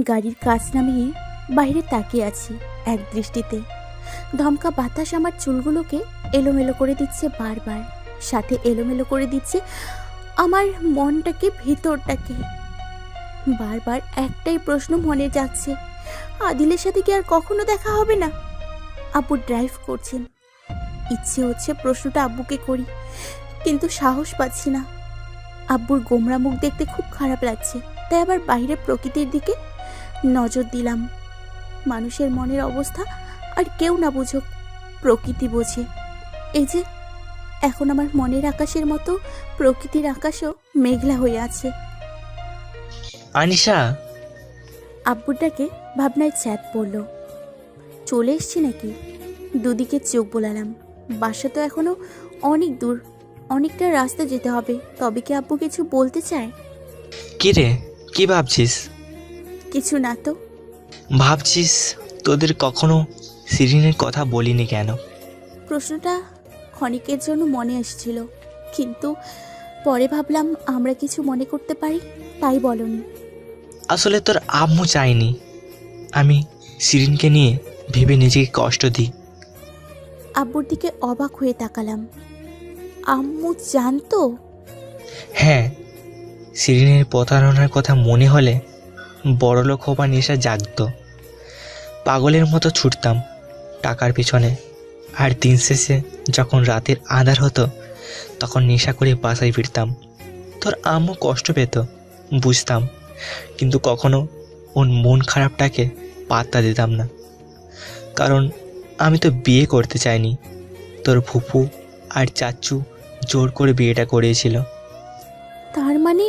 গাড়ির কাঁচ নামিয়ে বাইরে তাকিয়ে আছি এক দৃষ্টিতে। ধমকা বাতাস আমার চুলগুলোকে এলোমেলো করে দিচ্ছে বারবার, সাথে এলোমেলো করে দিচ্ছে আমার মনটাকে, ভিতরটাকে। বারবার একটাই প্রশ্ন মনে যাচ্ছে, আদিলের সাথে কি আর কখনো দেখা হবে না? আব্বু ড্রাইভ করছেন, ইচ্ছে হচ্ছে প্রশ্নটা আব্বুকে করি, কিন্তু সাহস পাচ্ছি না। আব্বুর গোমরা মুখ দেখতে খুব খারাপ লাগছে, তাই আবার বাইরে প্রকৃতির দিকে নজর দিলাম। মানুষের মনের অবস্থা আর কেউ না বুঝুক, প্রকৃতি বোঝে। এই যে এখন আমার মনের আকাশের মতো প্রকৃতির আকাশও মেঘলা হয়ে আছে। আনিশা, আব্বুরটাকে ভাবনায় চ্যাট পড়ল। চলে এসছি নাকি? দুদিকে চোখ বোলালাম। বাসা তো এখনো অনেক দূর, অনেকটা রাস্তা যেতে হবে। তবে কি আব্বু কিছু বলতে চায়? কি রে, কি ভাবছিস? কিছু না তো। ভাবছিস তোদের কখনো শিরিনের কথা বলিনি কেন? প্রশ্নটা ক্ষণিকের জন্য মনে এসেছিল, কিন্তু পরে ভাবলাম আমরা কিছু মনে করতে পারি, তাই বলনি। আসলে তোর আম্মু চায়নি আমি শিরিনকে নিয়ে ভেবে নিজেকে কষ্ট দিই। আব্বুর দিকে অবাক হয়ে তাকালাম। আম্মু জানতো? হ্যাঁ, শিরিনের প্রতারণার কথা মনে হলে বড়লোক হবার নেশা জাগতো। পাগলের মতো ছুটতাম টাকার পিছনে, আর দিন শেষে যখন রাতের আঁধার হতো তখন নেশা করে বাসায় ফিরতাম। তোর আম্মু কষ্ট পেত, বুঝতাম, কিন্তু কখনো ওর মন খারাপটাকে পাত্তা দিতাম না। কারণ আমি তো বিয়ে করতে চাইনি, তোর ফুফু আর চাচু জোর করে বিয়েটা করিয়েছিল। তার মানে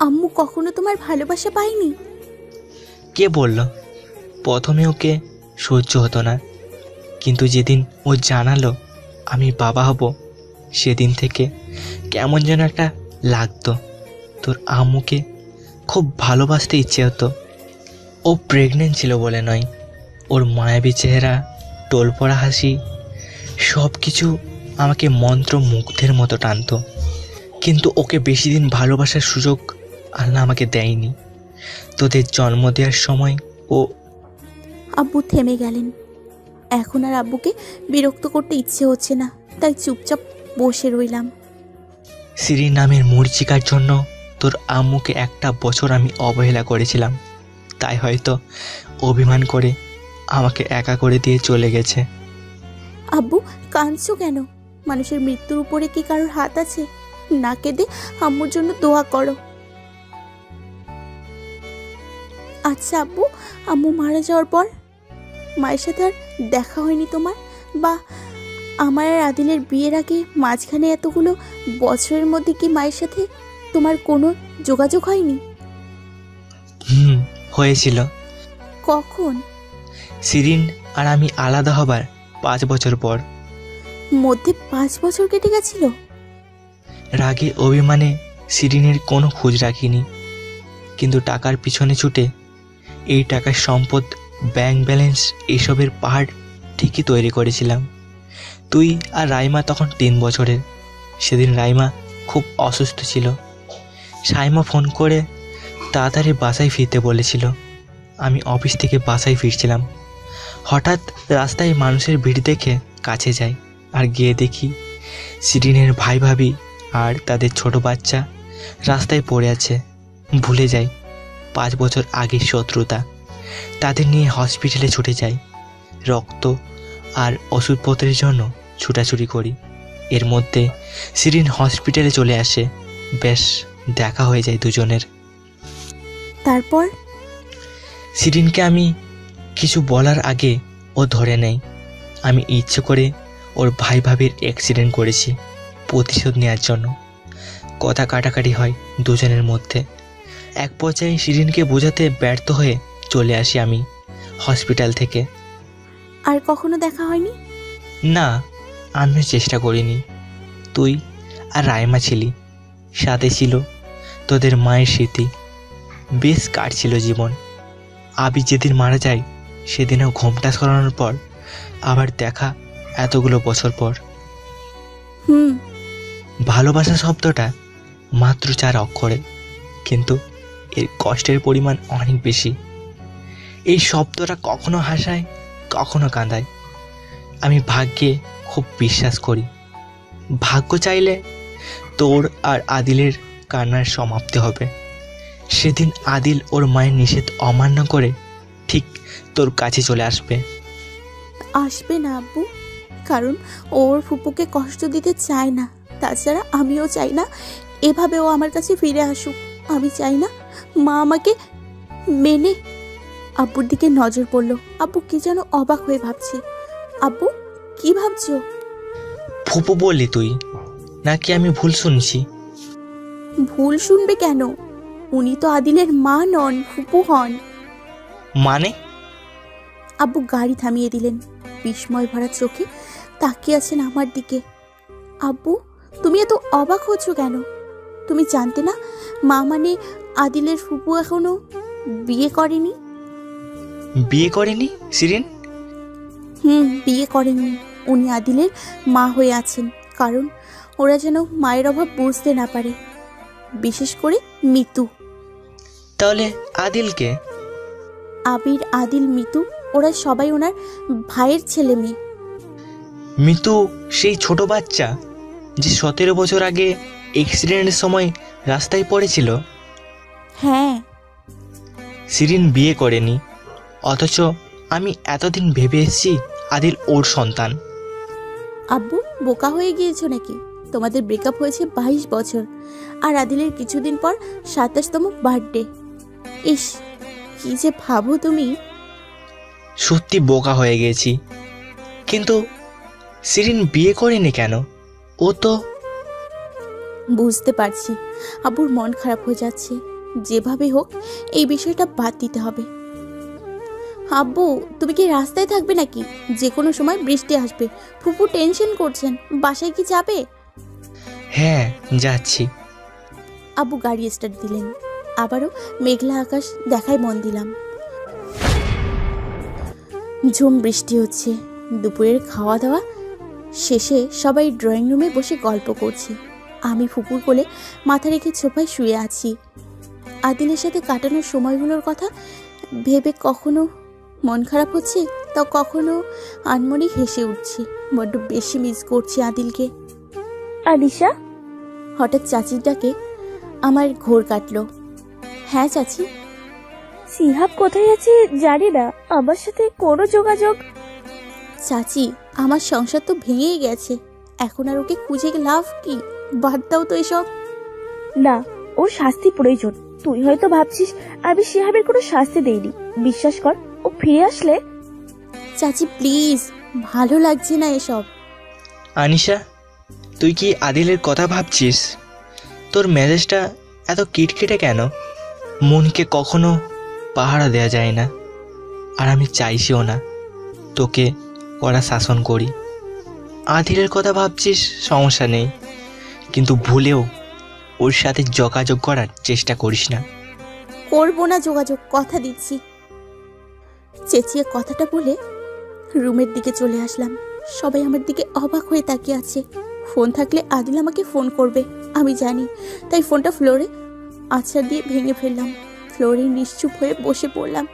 আম্মু কখনো তোমার ভালোবাসা পায়নি? কে বলল? প্রথমে ওকে সহ্য হতো না, কিন্তু যেদিন ও জানালো আমি বাবা হব, সেদিন থেকে কেমন যেন একটা লাগতো। তোর আম্মুকে খুব ভালোবাসতে ইচ্ছে হতো। ও প্রেগনেন্ট ছিল বলে নয়, ওর মায়াবী চেহারা, টোলপড়া হাসি, সব কিছু আমাকে মন্ত্রমুগ্ধের মতো টানতো। কিন্তু ওকে বেশি দিন ভালোবাসার সুযোগ আল্লাহ আমাকে দেয়নি। তোদের জন্ম দেওয়ার সময় ও... আব্বু থেমে গেলেন। এখন আর আব্বুকে বিরক্ত করতে ইচ্ছে হচ্ছে না, তাই চুপচাপ বসে রইলাম। সিরি নামের মূর্ছিকার জন্য তোর আম্মুকে একটা বছর আমি অবহেলা করেছিলাম, তাই হয়তো অভিমান করে আমাকে একা করে দিয়ে চলে গেছে। আব্বু কাঁদছো কেন? মানুষের মৃত্যুর উপরে কি কারোর হাত আছে? না কেঁদে আম্মুর জন্য দোয়া করো। আচ্ছা আব্বু, আম্মু মারা যাওয়ার পর মায়ের সাথে আর দেখা হয়নি তোমার? বা আমার আর আদিলের বিয়ের আগে মাঝখানে এতগুলো বছরের মধ্যে কি মায়ের সাথে তোমার কোনো যোগাযোগ হয়নি? হয়েছিল। কখন? শিরিন আর আমি আলাদা হবার 5 বছর পর। মধ্যে 5 বছর কেটে গেছিল? রাগে অভিমানে শিরিনের কোনো খোঁজ রাখিনি, কিন্তু টাকার পিছনে ছুটে এই টাকার সম্পদ, ব্যাংক ব্যালেন্স, এইসবের পাহাড় ঠিকই তৈরি করেছিলাম। তুই আর রাইমা তখন 3 বছরের। সেদিন রাইমা খুব অসুস্থ ছিল। সাইমা ফোন করে তাড়াতাড়ি বাসায় ফিরতে বলেছিল। আমি অফিস থেকে বাসায় ফিরছিলাম, হঠাৎ রাস্তায় মানুষের ভিড় দেখে কাছে যাই, আর গিয়ে দেখি শিরিনের ভাই ভাবি আর তাদের ছোট বাচ্চা রাস্তায় পড়ে আছে। ভুলে যাই 5 বছর আগের শত্রুতা। তাদের নিয়ে হসপিটালে ছুটে যাই, রক্ত আর ওষুধপত্রের জন্য ছুটাছুটি করি। এর মধ্যে শিরিন হসপিটালে চলে আসে, বেশ দেখা হয়ে যায় দুজনের। তারপর? শিরিনকে আমি কিছু বলার আগে ও ধরে নেয় আমি ইচ্ছে করে ওর ভাই ভাবির অ্যাক্সিডেন্ট করেছি, প্রতিশোধ নেওয়ার জন্য। কথা কাটাকাটি হয় দুজনের মধ্যে। এক পর্যায়ে শিরিনকে বোঝাতে ব্যর্থ হয়ে চলে আসি আমি হসপিটাল থেকে। আর কখনো দেখা হয়নি? না, আমিও চেষ্টা করিনি। তুই আর রাইমা ছিলি, সাথে ছিল তোদের মায়ের স্মৃতি। বেশ কাটছিল জীবন। আবি যেদিন মারা যায় সেদিনও ঘোমটা সরানোর পর আবার দেখা এতগুলো বছর পর। ভালোবাসা শব্দটা মাত্র 4 অক্ষরে, কিন্তু এর কষ্টের পরিমাণ অনেক বেশি। এই শব্দটা কখনো হাসায়, কখনো কাঁদায়। আমি ভাগ্যে খুব বিশ্বাস করি। ভাগ্য চাইলে তোর আর আদিলের কান্নার সমাপ্তি হবে। সেদিন আদিল ওর মায়ের নিষেধ অমান্য করে ঠিক তোর কাছে চলে আসবে। আসবে না আব্বু, কারণ ওর ফুপুকে কষ্ট দিতে চায় না। তাছাড়া আমিও চাই না এভাবে ও আমার কাছে ফিরে আসুক। আমি চাই না মা আমাকে মেনে। আব্বুর দিকে নজর পড়ল। আব্বু কি যেন অবাক হয়ে ভাবছে। আব্বু কি ভাবছো? ফুপু বললি তুই, নাকি আমি ভুল শুনছি? ভুল শুনবে কেন? উনি তো আদিলের মা নন, ফুপু হন। মানে? আব্বু গাড়ি থামিয়ে দিলেন, বিস্ময় ভরা চোখে তাকিয়ে আছেন আমার দিকে। আব্বু তুমি এত অবাক হচ্ছ কেন? তুমি জানতে না মা মানে আদিলের ফুপু এখনো বিয়ে করেনি? বিয়ে করেনি শিরিন? বিয়ে করেননি। উনি আদিলের মা হয়ে আছেন, কারণ ওরা যেন মায়ের অভাব বুঝতে না পারে, বিশেষ করে মিতু। তাহলে আদিলকে? আবির, আদিল, মিতু ওরা সবাই ওনার ভাইয়ের ছেলে মেয়ে। মিতু সেই ছোট বাচ্চা যে 17 বছর আগে অ্যাক্সিডেন্টের সময় রাস্তায় পড়েছিল? হ্যাঁ। শিরিন বিয়ে করেনি, অথচ আমি এতদিন ভেবে এসেছি আদিল ওর সন্তান। আব্বু বোকা হয়ে গিয়েছো নাকি? তোমাদের ব্রেকআপ হয়েছে 22 বছর, আর আদিলের কিছুদিন পর 27তম বার্থডে। ইস, কি যে ভাবো তুমি। সত্যি বোকা হয়ে গেছি। কিন্তু শিরিন বিয়ে করেনি কেন? ও তো... বুঝতে পারছি আব্বুর মন খারাপ হয়ে যাচ্ছে। যেভাবে হোক এই বিষয়টা বাদ দিতে হবে। আব্বু তুমি কি রাস্তায় থাকবে নাকি? যে কোনো সময় বৃষ্টি আসবে। ফুপু টেনশন করছেন, বাসায় কি যাবে? হ্যাঁ যাচ্ছি। আব্বু গাড়ি স্টার্ট দিলেন। আবারও মেঘলা আকাশ দেখায় মন দিলাম। ঝুম বৃষ্টি হচ্ছে। দুপুরের খাওয়া দাওয়া শেষে সবাই ড্রয়িং রুমে বসে গল্প করছি। আমি ফুপুর কোলে মাথা রেখে সোফায় শুয়ে আছি। আদিলের সাথে কাটানোর সময়গুলোর কথা ভেবে কখনো মন খারাপ হচ্ছে, তা কখনো আনমনে হেসে উঠছি। বড্ড বেশি মিস করছি আদিলকে। আনিশা, হঠাৎ চাচির ডাকে আমার ঘোর কাটলো। হ্যাঁ চাচি। সিহাব কোথায় আছে জানি না, আমার সাথে কোনো যোগাযোগ। চাচি আমার সংসার তো ভেঙেই গেছে, এখন আর ওকে খুঁজে লাভ কি? বাদ দাও তো এসব। না, ওর শাস্তি প্রয়োজন। তুই হয়তো ভাবছিস আমি সিহাবের কোনো শাস্তি দেইনি। বিশ্বাস কর, ও ফিরে আসলে। চাচি প্লিজ, ভালো লাগছে না এসব। আনিশা, তুই কি আদিলের কথা ভাবছিস? তোর মেজাজটা এত কিটকিটে কেন? মনকে কখনো পাহারা দেয়া যায় না, আর আমি চাইছিও না তোকে কড়া শাসন করি। আদিলের কথা ভাবছিস, সমস্যা নেই, কিন্তু ভুলেও ওর সাথে যোগাযোগ করার চেষ্টা করিস না। করবো না যোগাযোগ, কথা দিচ্ছি। চেঁচিয়ে কথাটা বলে রুমের দিকে চলে আসলাম। সবাই আমার দিকে অবাক হয়ে তাকিয়ে আছে। ফোন থাকলে আদিল আমাকে ফোন করবে আমি জানি, তাই ফোনটা ফ্লোরে আছাড় দিয়ে ভেঙে ফেললাম। ফ্লোরে নিশ্চুপ হয়ে বসে পড়লাম।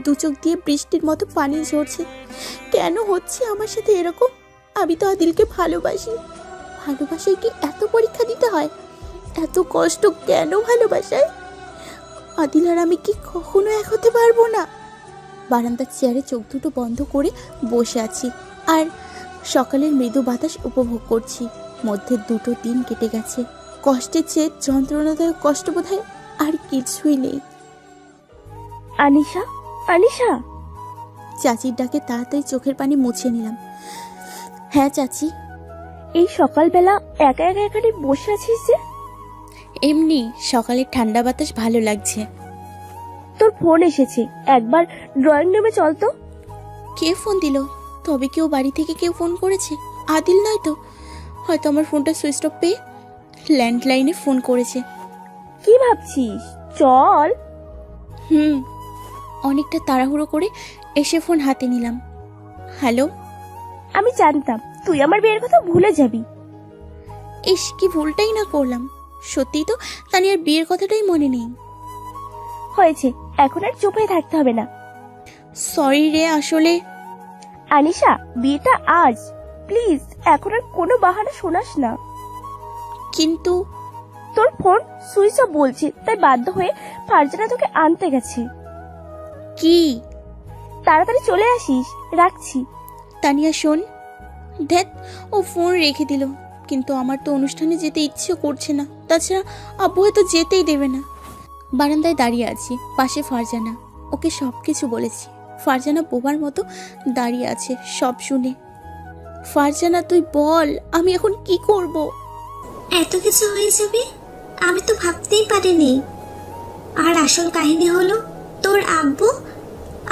দু চোখ দিয়ে বৃষ্টির মতো পানি ঝরছে। কেন হচ্ছে আমার সাথে এরকম? আমি তো আদিলকে ভালোবাসি। ভালোবাসায় কি এত পরীক্ষা দিতে হয়? এত কষ্ট কেন ভালোবাসায়? আদিল আর আমি কি কখনো এক হতে পারবো না? বারান্দার চেয়ারে চোখ দুটো বন্ধ করে বসে আছি আর সকালের মৃদু বাতাস উপভোগ করছি। মধ্যে 2টো দিন কেটে গেছে। কষ্টের চেয়ে যন্ত্রণাদায়ক কষ্ট বোধহয় আর কিছুই নেই। আনিশা, আনিশা। চাচির ডাকে তাড়াতাড়ি চোখের পানি মুছে নিলাম। হ্যাঁ চাচি। এই সকালবেলা একা একা এখানে বসে আছিস যে? এমনি সকালের ঠান্ডা বাতাস ভালো লাগছে। তোর ফোন এসেছে, একবার ড্রয়িং রুমে চল তো। কে ফোন দিল? তবে কেউ বাড়ি থেকে কেউ ফোন করেছে? আদিল নয় তো? হয়তো আমার ফোনটা সুইচ অফ পেয়ে ল্যান্ডলাইনে ফোন করেছে। কি ভাবছিস? চল। অনেকটা তাড়াহুড়ো করে এসে ফোন হাতে নিলাম। হ্যালো। আমি জানতাম তুই আমার বিয়ের কথা ভুলে যাবি। ইস, কি ভুলটাই না করলাম। সত্যিই তো তানিয়ার বিয়ের কথাটাই মনে নেই। হয়েছে, এখন আর চুপ হয়ে থাকতে হবে না। সরি রে, আসলে আনিশা, বিয়েটা আজ, প্লিজ এখন আর কোনো বাহানা শোনাস না। কিন্তু তোর ফোন সুইচ অফ বলছে, তাই বাধ্য হয়ে ফারজানা তোকে আনতে গেছে। কি? তাড়াতাড়ি চলে আসিস, রাখছি। তানিয়া শোন, দেখ ও ফোন রেখে দিল, কিন্তু আমার তো অনুষ্ঠানে যেতে ইচ্ছে করছে না। তাছাড়া আব্বু হয়তো যেতেই দেবে না। বারান্দায় দাঁড়িয়ে আছি, পাশে ফারজানা। ওকে সব কিছু বলেছি। ফারজানা বোবার মতো দাঁড়িয়ে আছে সব শুনে। ফারজানা তুই বল, আমি এখন কি করব? এত কিছু হয়ে যাবে আমি তো ভাবতেই পারিনি। আর আসল কাহিনী হলো, তোর আব্বু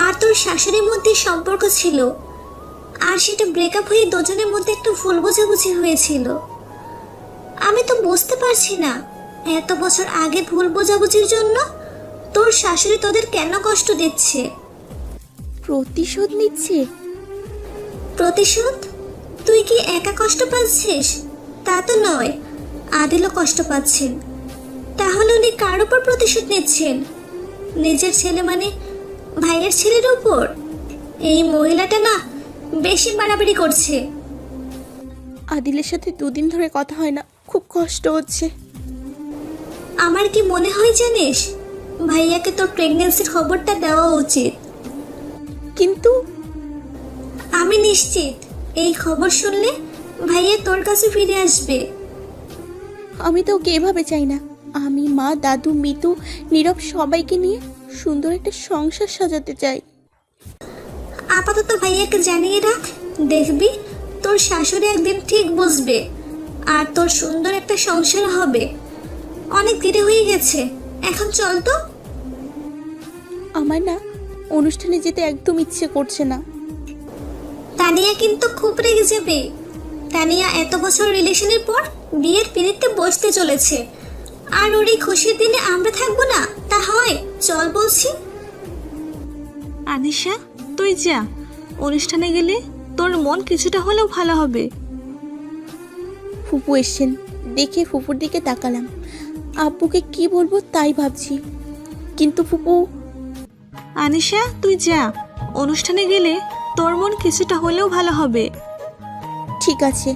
আর তোর শাশুড়ির মধ্যে সম্পর্ক ছিল, আর সেটা ব্রেকআপ হয়ে দুজনের মধ্যে একটা ভুল বোঝাবুঝি হয়েছিল। আমি তো বুঝতে পারছি না, এত বছর আগে ভুল বোঝাবুঝির জন্য তোর শাশুড়ি তোদের কেন কষ্ট দিচ্ছে। প্রতিশোধ নিচ্ছে? প্রতিশোধ? তুই কি একা কষ্ট পাচ্ছিস? তা তো নয়, আদিলও কষ্ট পাচ্ছেন। তাহলে উনি কার উপর প্রতিশোধ নিচ্ছেন? নিজের ছেলে মানে ভাইয়ের ছেলের উপর? এই মহিলাটা না বেশি বাড়াবাড়ি করছে। আদিলের সাথে দুদিন ধরে কথা হয় না, খুব কষ্ট হচ্ছে। আমার কি মনে হয় জানিস, ভাইয়াকে তোর প্রেগন্যান্সির খবরটা দেওয়া উচিত। কিন্তু আমি নিশ্চিত এই খবর শুনলে ভাইয়া তোর কাছে ফিরে আসবে। আমি তো ওকে এভাবে চাই না। আমি, মা, দাদু, মিতু, নীরব সবাইকে নিয়ে সুন্দর একটা সংসার সাজাতে চাই। আপাতত ভাইয়াকে জানিয়ে রাখ, দেখবি তোর শাশুড়ি একদিন ঠিক বুঝবে, আর তোর সুন্দর একটা সংসার হবে। অনেক দেরি হয়ে গেছে, এখন চল তো। আমার না অনুষ্ঠানে যেতে একদম ইচ্ছে করছে না। তানিয়া কিন্তু খুব রেগে যাবে। তানিয়া এত বছর রিলেশনের পর বিয়ের পিঁড়িতে বসতে চলেছে, আর ওর এই খুশির দিনে আমরা থাকবো না, তা হয়? চল বলছি। আনিশা, তুই যা, অনুষ্ঠানে গেলে তোর মন কিছুটা হলেও ভালো হবে। ফুপু এসছেন দেখে ফুপুর দিকে তাকালাম। আব্বুকে কি বলবো তাই ভাবছি, কিন্তু ফুপু। আনিশা, তুই যা, অনুষ্ঠানে গেলে তোর মন কিছুটা হলেও ভালো হবে। ঠিক আছে।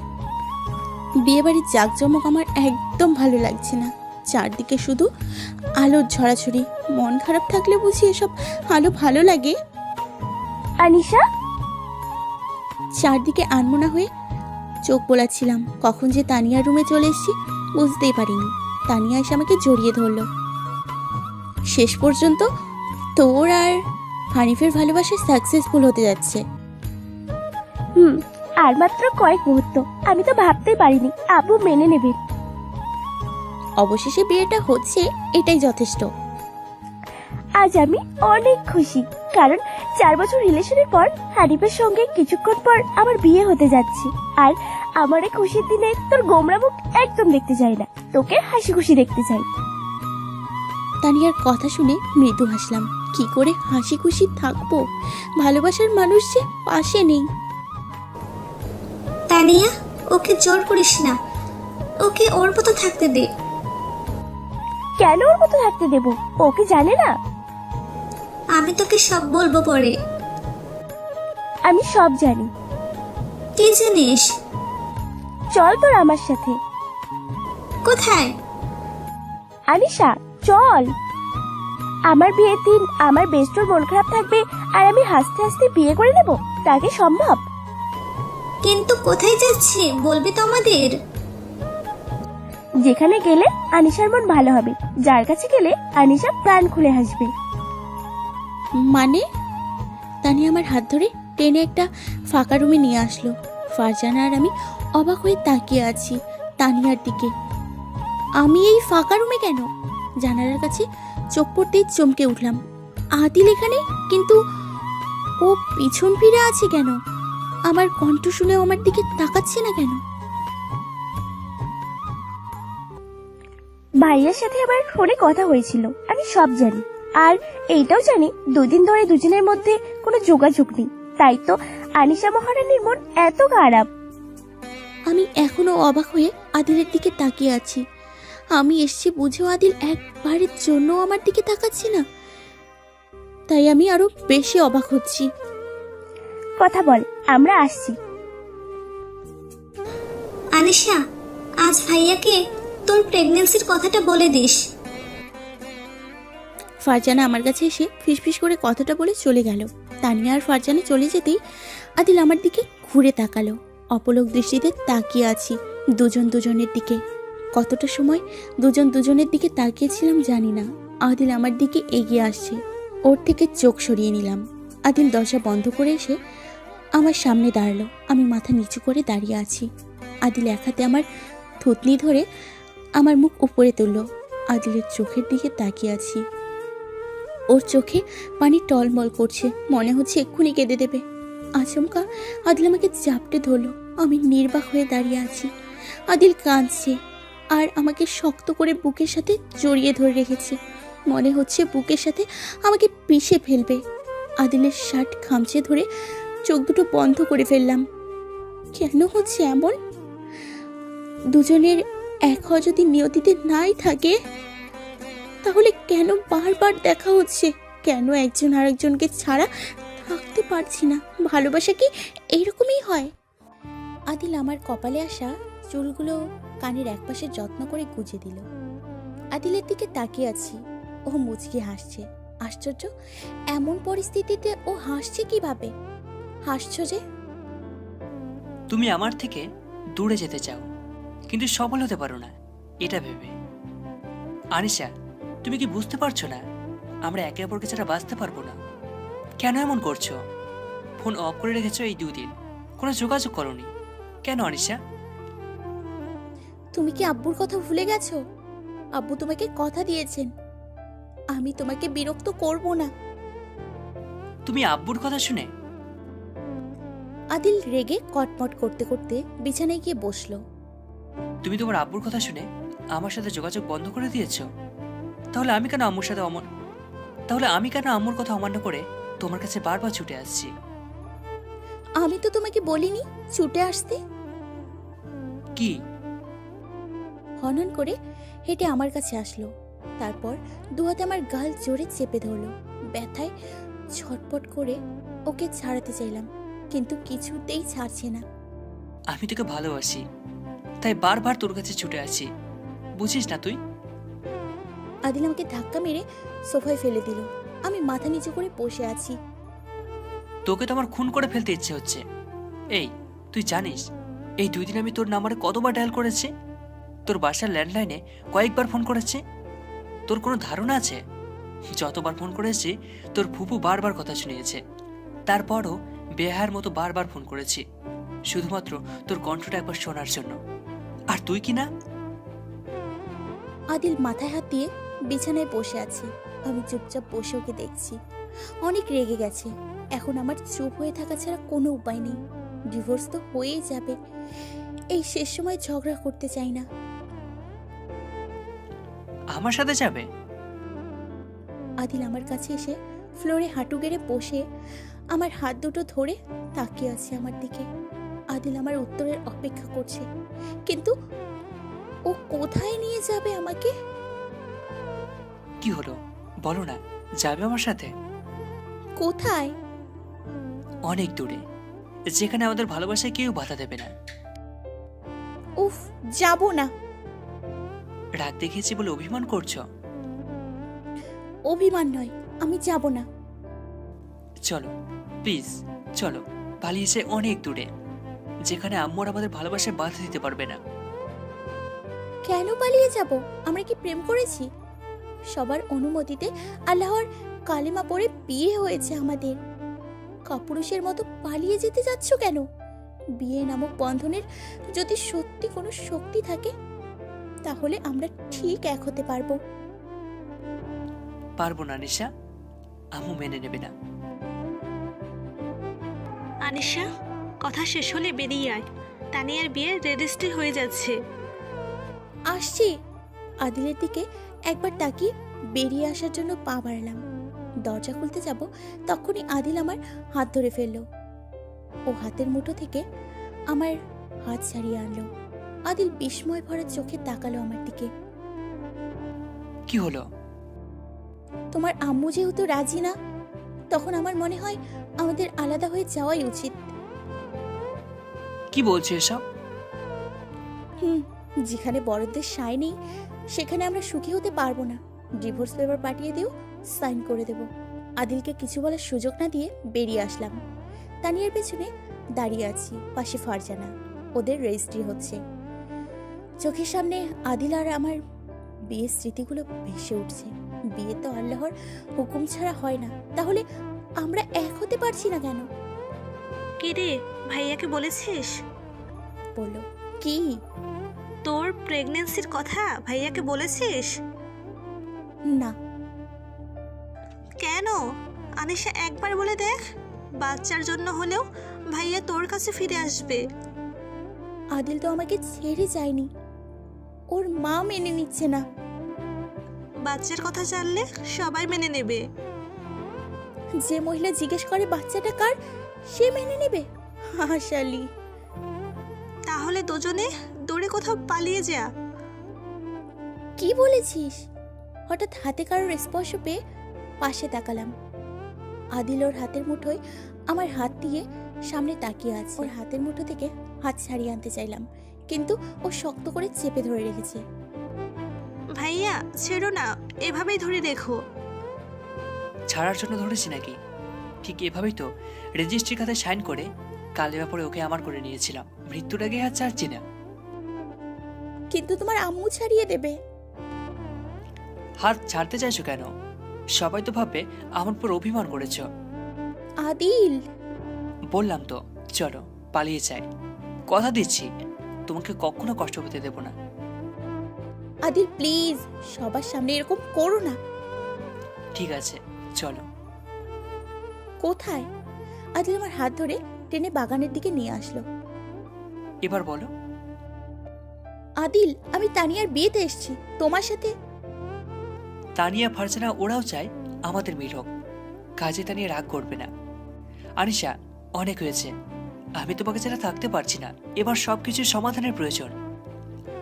বিয়েবাড়ির জাঁকজমক আমার একদম ভালো লাগছে না। চারদিকে শুধু আলোর ঝরাঝরি। মন খারাপ থাকলে বুঝি এসব আলো ভালো লাগে? আনিশা, চারদিকে আনমনা হয়ে চোখ বোলাচ্ছিলাম, কখন যে তানিয়ার রুমে চলে এসেছি বুঝতেই পারিনি। তানিয়া এসে আমাকে জড়িয়ে ধরলো। শেষ পর্যন্ত তোর আর হানিফের ভালোবাসা সাকসেসফুল হতে যাচ্ছে। আর মাত্র কয়েক মুহূর্ত, আমি তো ভাবতেই পারিনি আব্বু মেনে নেবেন। অবশেষে বিয়েটা হচ্ছে, এটাই যথেষ্ট। আজ আমি অনেক খুশি, কারণ 4 বছর রিলেশনের পর হানিফের সঙ্গে কিছুক্ষণ পর আমার বিয়ে হতে যাচ্ছে। আর আমার এই খুশির দিনে তোর গোমরা মুখ একদম দেখতে চাই না, তোকে হাসি খুশি দেখতে চাই। তানিয়ার কথা শুনে মৃদু হাসলাম। কি করে হাসি খুশি থাকবো? ভালোবাসার মানুষ যে পাশে নেই। তানিয়া, ওকে জোর করিস না, ওকে ওর মতো থাকতে দে। কেন ওর মতো থাকতে দেব? ওকে জানে না? আমি তোকে সব বলবো পরে। আমি সব জানি। কি জানিস? চল তোর আমার সাথে। কোথায়? আনিশা, চল। আমার বিয়ের দিন আমার বেস্টর মন খারাপ থাকবে আর আমি হাসতে হাসতে বিয়ে করে নেব, তা কি সম্ভব? কিন্তু কোথায় যাচ্ছি বলবি তো আমাদের? যেখানে গেলে আনিশার মন ভালো হবে, যার কাছে গেলে আনিশা প্রাণ খুলে হাসবে। মানে? তানিয়া আমার হাত ধরে টেনে একটা ফাঁকা রুমে নিয়ে আসলো। ফারজানা আর আমি অবাক হয়ে তাকিয়ে আছি তানিয়ার দিকে। আমি এই ফাঁকা রুমে কেন? জানালার কাছে চোখ পড়তেই চমকে উঠলাম। আদিল এখানে, কিন্তু ও পিছন ফিরে আছে কেন? আমার কণ্ঠ শুনেও আমার দিকে তাকাচ্ছে না কেন? ভাইয়ার সাথে আমার ফোনে কথা হয়েছিল, আমি সব জানি। আর এইটাও জানি 2 দিন ধরে দুজনের মধ্যে কোনো যোগাযোগ নেই, তাই তো আনিশা মহারানীর মন এত খারাপ। আমি এখনো অবাক হয়ে আদিলের দিকে তাকিয়ে আছি। আমি এসছি বুঝেও আদিল একবারের জন্য আমার দিকে তাকাচ্ছে না। তাই আমি আরো বেশি অবাক হচ্ছি। কথা বল, আমরা আসছি। আনিশা, আজ ভাইয়াকে তোর প্রেগন্যান্সির কথাটা বলে দিস। ফারজানা আমার কাছে এসে ফিসফিস করে কথাটা বলে চলে গেল। তানিয়া আর ফারজানা চলে যেতেই আদিল আমার দিকে ঘুরে তাকালো। অপলক দৃষ্টিতে তাকিয়ে আছি দুজন দুজনের দিকে। কতটা সময় দুজন দুজনের দিকে তাকিয়েছিলাম জানি না। আদিল আমার দিকে এগিয়ে আসছে, ওর থেকে চোখ সরিয়ে নিলাম। আদিল দরজা বন্ধ করে এসে আমার সামনে দাঁড়ালো। আমি মাথা নিচু করে দাঁড়িয়ে আছি। আদিল এক হাতে আমার থুতনি ধরে আমার মুখ উপরে তুলল। আদিলের চোখের দিকে তাকিয়ে আছি। ওর চোখে পানি টলমল করছে, মনে হচ্ছে এক্ষুনি কেঁদে দেবে। আচমকা আদিল আমাকে চাপটে ধরলো। আমি নির্বাক হয়ে দাঁড়িয়ে আছি। আদিল কাঁদছে আর আমাকে শক্ত করে বুকের সাথে জড়িয়ে ধরে রেখেছে। মনে হচ্ছে বুকের সাথে আমাকে পিষে ফেলবে। আদিলের শার্ট খামচে ধরে চোখ দুটো বন্ধ করে ফেললাম। কেন হচ্ছে এমন? দুজনের এক হওয়া যদি নিয়তিতে নাই থাকে, তাহলে কেন বারবার দেখা হচ্ছে? কেন একজন আরেকজনকে ছাড়া থাকতে পারছি না? ভালোবাসা কি এইরকমই হয়? আদিল আমার কপালে আসা চুলগুলো কানের একপাশে যত্ন করে গুজে দিল। আদিলের দিকে তাকিয়ে আছি, ও মুচকি হাসছে। আশ্চর্য, এমন পরিস্থিতিতে ও হাসছে কিভাবে? হাসছো যে? তুমি আমার থেকে দূরে যেতে চাও, কিন্তু সফল হতে পারো না এটা ভেবে। আনিশা, তুমি কি বুঝতে পারছো না আমরা একে অপরকে ছাড়া বাঁচতে পারবো না? কেন এমন করছো? ফোন অফ করে রেখেছো এই 2 দিন, কোনো যোগাযোগ করোনি কেন আনিশা? তুমি কি আব্বুর কথা ভুলে গেছো? আব্বু তোমাকে কথা দিয়েছেন, আমি তোমাকে বিরক্ত করব না। তুমি আব্বুর কথা শুনে? আদিল রেগে কটমট করতে করতে বিছানায় গিয়ে বসলো। তুমি তোমার আব্বুর কথা শুনে আমার সাথে যোগাযোগ বন্ধ করে দিয়েছো? তাহলে আমি কেন আম্মুর কথা অমান্য করে তোমার কাছে বারবার ছুটে আসছি? আমি তো তোমাকে বলিনি ছুটে আসতে। কি? হনন করে হেঁটে আমার কাছে আসলো। তারপর দুহাতে আমার গাল জোরে চেপে ধরলো। ব্যথায় ছটপট করে ওকে ছাড়াতে চাইলাম, কিন্তু কিছুতেই ছাড়ছে না। আমি তোকে ভালোবাসি, তাই বারবার তোর কাছে ছুটে আসি, বুঝিস না তুই? আদিল আমাকে ধাক্কা মেরে সোফায় ফেলে দিল। আমি মাথা নিচু করে বসে আছি। তোকে তো আমার খুন করে ফেলতে ইচ্ছে হচ্ছে। এই, তুই জানিস এই 2 দিন আমি তোর নাম্বারে কতবার ডায়াল করেছি? তোর বাসার ল্যান্ডলাইনে কয়েকবার ফোন করেছি। তোর কোনো ধারণা আছে? যতবার ফোন করেছি তোর ফুপু বারবার কথা শুনিয়েছে। তারপরও বেহার মতো বারবার ফোন করেছি, শুধুমাত্র তোর কণ্ঠটা একবার শোনার জন্য। আর তুই কি না? আদিল মাথায় হাত দিয়ে বিছানায় বসে আছে। আমি চুপচাপ বসে ওকে দেখছি। অনেক রেগে গেছে। এখন আমার চুপ হয়ে থাকা ছাড়া কোনো উপায় নেই। ডিভোর্স তো হয়েই যাবে। এই শেষ সময় ঝগড়া করতে চাই না। আমার সাথে যাবে? আদিল আমার কাছে এসে ফ্লোরে হাঁটু গেড়ে বসে আমার হাত দুটো ধরে তাকিয়ে আছে আমার দিকে। আদিল আমার উত্তরের অপেক্ষা করছে, কিন্তু ও কোথায় নিয়ে যাবে আমাকে? কি হলো বলো না, যাবে আমার সাথে? কোথায়? অনেক দূরে, যেখানে আমাদের ভালোবাসায় কেউ বাধা দেবে না। উফ, যাব না। রাগ দেখিয়েছি বলে অভিমান করছো? অভিমান নয়, আমি যাব না। চলো প্লিজ, চলো পালিয়েছে অনেক দূরে, যেখানে আম্মুর আমাদের ভালোবাসায় বাধা দিতে পারবে না। কেন পালিয়ে যাব? আমরা কি প্রেম করেছি? সবার অনুমতিতে আল্লাহর কালেমা পড়ে বিয়ে হয়েছে আমাদের। কাপুরুষের মতো পালিয়ে যেতে যাচ্ছ কেন? বিয়ে নামক বন্ধনের যদি সত্যি কোনো শক্তি থাকে, তাহলে আমরা ঠিক এক হতে পারবো। পারবো না নিশা, আম্মু মেনে নেবে না। আনিশা, কথা শেষ হলে বেরিয়ে আয়, তানিয়ার বিয়ে রেজিস্ট্রি হয়ে যাচ্ছে। আসছি। আদিলের দিকে একবার তাকিয়ে বেরিয়ে আসার জন্য পা বাড়ালাম। দরজা খুলতে যাব, তখনই আদিল আমার হাত ধরে ফেললো। ও হাতের মুঠো থেকে আমার হাত ছাড়িয়ে আনলো। আদিল বিস্ময় ভরা চোখে তাকালো আমার দিকে। কি হলো? তোমার আম্মু যেহেতু রাজি না, তখন আমার মনে হয় আমাদের আলাদা হয়ে যাওয়াই উচিত। কি বলছো এসব? যেখানে বড়দের সায় নেই সেখানে আমরা সুখী হতে পারবো না। ডিভোর্স পেপার পাঠিয়ে দিও, সাইন করে দেব। আদিলকে কিছু বলার সুযোগ না দিয়ে বেরিয়ে আসলাম। তানিয়ার পেছনে দাঁড়িয়ে আছি, পাশে ফারজানা। ওদের রেজিস্ট্রি হচ্ছে। চোখের সামনে আদিল আর আমার বিয়ের স্মৃতিগুলো ভেসে উঠছে। বিয়ে তো আল্লাহর হুকুম ছাড়া হয় না, তাহলে আমরা এক হতে পারছি না কেন? কি রে, ভাইয়াকে বলেছিস? বললো কি? তোর প্রেগন্যান্সির কথা ভাইয়াকে বলেছিস? না। কেন? আনিশা, একবার বলে দেখ, বাচ্চার জন্য হলেও ভাইয়া তোর কাছে ফিরে আসবে। আদিল তো আমাকে ছেড়ে যায়নি, ওর মা মেনে নিচ্ছে না। বাচ্চার কথা জানলে সবাই মেনে নেবে। যে মহিলা জিজ্ঞেস করে বাচ্চাটা কার, সে মেনে নেবে? হাসালি। তাহলে দুজনে দূরে কোথাও পালিয়ে যা। কি বলেছিস? হঠাৎ হাতে কারোর স্পর্শ পেয়ে পাশে তাকালাম। আদিল ওর হাতের মুঠোয় আমার হাত দিয়ে সামনে তাকিয়ে আছে। ওর হাতের মুঠো থেকে হাত ছাড়িয়ে আনতে চাইলাম, কিন্তু ও শক্ত করে চেপে ধরে রেখেছে। ভাইয়া ছেড়ো না, এভাবেই ধরে রেখো। ছাড়ার জন্য ধরেছি নাকি? ঠিক এভাবেই তো রেজিস্ট্রি খাতায় সাইন করে কালের ব্যাপারে ওকে আমার করে নিয়েছিলাম। মৃত্যুর আগে আর ছাড়ছি না। কিন্তু তোমার আম্মু ছাড়িয়ে দেবে। হাত ছাড়তে চাইছো কেন? সবাই তো ভাববে আমার উপর অভিমান করেছ। আদিল, বললাম তো, চলো পালিয়ে যাই। কথা দিচ্ছি তোমাকে কখনো কষ্ট পেতে দেব না। আদিল প্লিজ, সবার সামনে এরকম করো না। ঠিক আছে, চলো। কোথায়? আদিল আমার হাত ধরে টেনে বাগানের দিকে নিয়ে আসলো। এবার বলো। আদিল, আমি তানিয়ার বিয়েতে এসেছি, তোমার সাথে। তানিয়া, ফারজানা ওরাও চায় আমাদের মিল হোক। কাজে তানিয়া রাগ করবে না। আনিশা, অনেক হয়েছে। আমি তোমাকে ছাড়া থাকতে পারছি না। এবার সবকিছুর সমাধানের প্রয়োজন।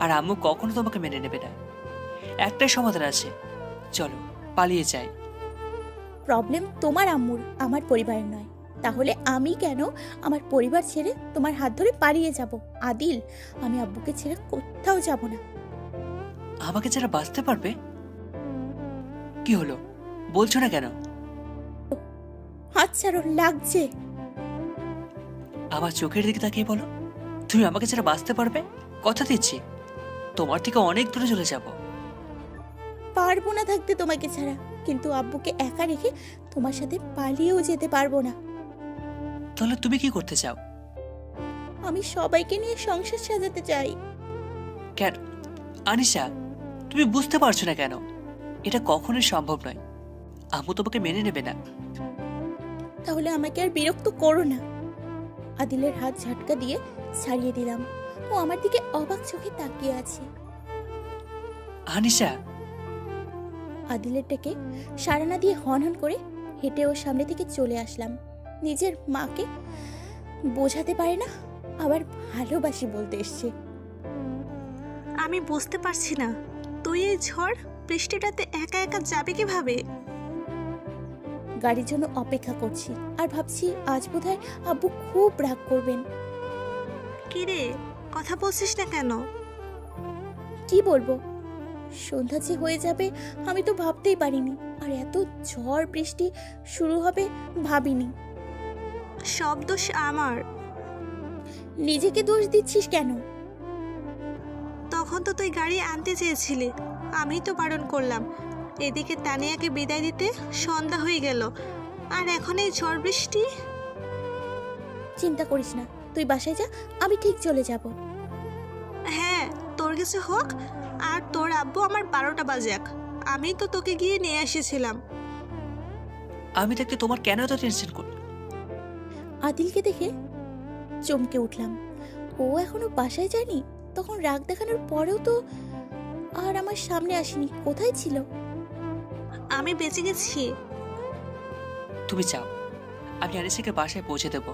আর আম্মু কখনো তোমাকে মেনে নেবে না। একটাই সমাধান আছে, চলো পালিয়ে যাই। প্রবলেম তোমার আম্মুর, আমার পরিবারের নয়। তাহলে আমি কেন আমার পরিবার ছেড়ে তোমার হাত ধরে পালিয়ে যাব? আদিল, আমি আব্বুকে ছেড়ে কোথাও যাব না। আমাকে ছাড়া বাঁচতে পারবে? কি হলো, বলছো না কেন? হাত ছাড়ো, লাগছে। আমার চোখের দিকে তাকিয়ে বলো, তুমি আমাকে ছাড়া বাঁচতে পারবে? কথা দিচ্ছি তোমার থেকে অনেক দূরে চলে যাব। পারবো না থাকতে তোমাকে ছাড়া, কিন্তু আব্বুকে একা রেখে তোমার সাথে পালিয়েও যেতে পারবো না। তাহলে তুমি কি করতে চাও? আমি সবাইকে নিয়ে সংসার সাজাতে চাই। কেন আনিশা, তুমি বুঝতে পারছো না কেন? এটা কখনোই সম্ভব নয়। আম্মু তোমাকে মেনে নেবে না। তাহলে আমাকে আর বিরক্ত করো না। আদিলের হাত ঝটকা দিয়ে ছাড়িয়ে দিলাম। ও আমার দিকে অবাক চোখে তাকিয়ে আছে। আনিশা, আদিলের ডেকে সাড়া না দিয়ে হন হন করে হেঁটে ওর সামনে থেকে চলে আসলাম। নিজের মাকে বোঝাতে পারে না, আবার ভালোবাসি বলতে এসছে। আমি বুঝতে পারছি না, তুই এই ঝড় বৃষ্টিটাতে একা একা যাবে কিভাবে? গাড়ির জন্য অপেক্ষা করছি আর ভাবছি আজ বোধহয় আব্বু খুব রাগ করবেন। কি রে, কথা বলছিস না কেন? কি বলবো, সন্ধ্যা যে হয়ে যাবে আমি তো ভাবতেই পারিনি, আর এত ঝড় বৃষ্টি শুরু হবে ভাবিনি। সব দোষ আমার। নিজেকে দোষ দিচ্ছিস কেন? তখন তো তুই গাড়ি আনতে চেয়েছিলি, আমি তো বারণ করলাম। এদিকে তানিয়াকে বিদায় দিতে সন্ধ্যা হয়ে গেল, আর এখন এই ঝড় বৃষ্টি। চিন্তা করিস না, তুই বাসায় যা, আমি ঠিক চলে যাব। হ্যাঁ, তোর কিছু হোক আর তোর আব্বু আমার 12টা বাজাক, আমি তো তোকে গিয়ে নিয়ে এসেছিলাম। আমি থাকতে তোমার কেন এত টেনশন কর? আদিলকে দেখে চমকে উঠলাম। ও এখনো বাসায় যায়নি, তখন রাগ দেখানোর পরেও তো আর আমার সামনে আসেনি। কোথায় ছিল? আমি বেঁচে গেছি। তুমি যাও, আমি আনিশাকে বাসায় পৌঁছে দেব।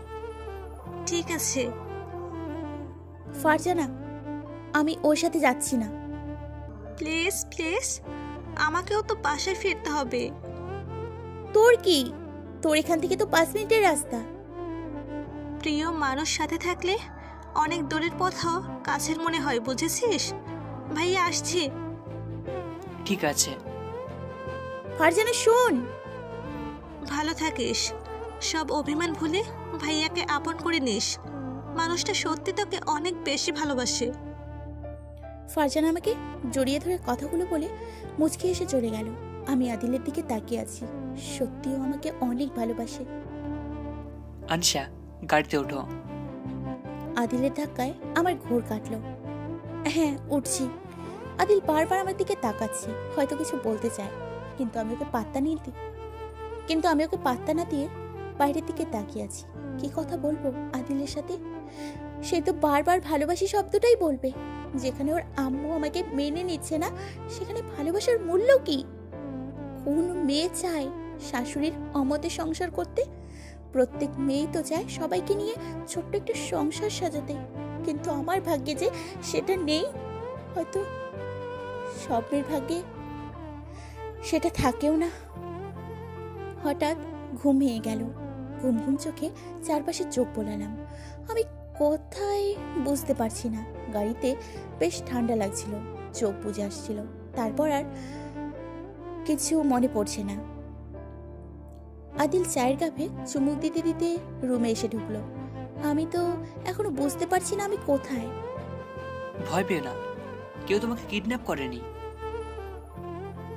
ঠিক আছে। ফারজানা, আমি ওর সাথে যাচ্ছি না। প্লিজ প্লিজ, আমাকেও তো বাসায় ফিরতে হবে। তোর কি? তোর এখান থেকে তো 5 মিনিটের রাস্তা। প্রিয় মানুষ সাথে থাকলে অনেক দূরের পথও কাছের মনে হয়, বুঝেছিস? ভাইয়া আসছি। ঠিক আছে। ফারজানা শোন। ভালো থাকিস, সব অভিমান ভুলে ভাইয়াকে আপন করে নিস। মানুষটা সত্যি তোকে অনেক বেশি ভালোবাসে। ফারজানা আমাকে জড়িয়ে ধরে কথাগুলো বলে মুচকি এসে চলে গেল। আমি আদিলের দিকে তাকিয়ে আছি। সত্যিও আমাকে অনেক ভালোবাসে। আনশা, গাড়িতে ওঠো। আদিলের ধাক্কায় আমার ঘোর কাটলো। হ্যাঁ, উঠছি। আদিল বারবার আমার দিকে তাকাচ্ছে, হয়তো কিছু বলতে চায়, কিন্তু আমি ওকে পাত্তা না দিয়ে বাইরের দিকে তাকিয়ে আছি। কি কথা বলবো আদিলের সাথে? সে তো বারবার ভালোবাসি শব্দটাই বলবে। যেখানে ওর আম্মু আমাকে মেনে নিচ্ছে না, সেখানে ভালোবাসার মূল্য কি? কোন মেয়ে চায় শাশুড়ির অমতে সংসার করতে? প্রত্যেক মেয়েই তো চায় সবাইকে নিয়ে ছোট্ট একটা সংসার সাজাতে, কিন্তু আমার ভাগ্যে যে সেটা নেই। হয়তো সব মেয়ের ভাগ্যে সেটা থাকেও না। হঠাৎ ঘুম ভেঙে গেল। ঘুম ঘুম চোখে চারপাশে চোখ বোলালাম। আমি কোথায় বুঝতে পারছি না। গাড়িতে বেশ ঠান্ডা লাগছিল, চোখ বুজে আসছিল। তারপর আর কিছু মনে পড়ছে না। আদিল চায়ের কাপে চুমুক দিতে দিতে রুমে এসে ঢুকলো। আমি তো এখনো বুঝতে পারছি না আমি কোথায়। ভয় পেও না, কেউ তোমাকে কিডন্যাপ করেনি।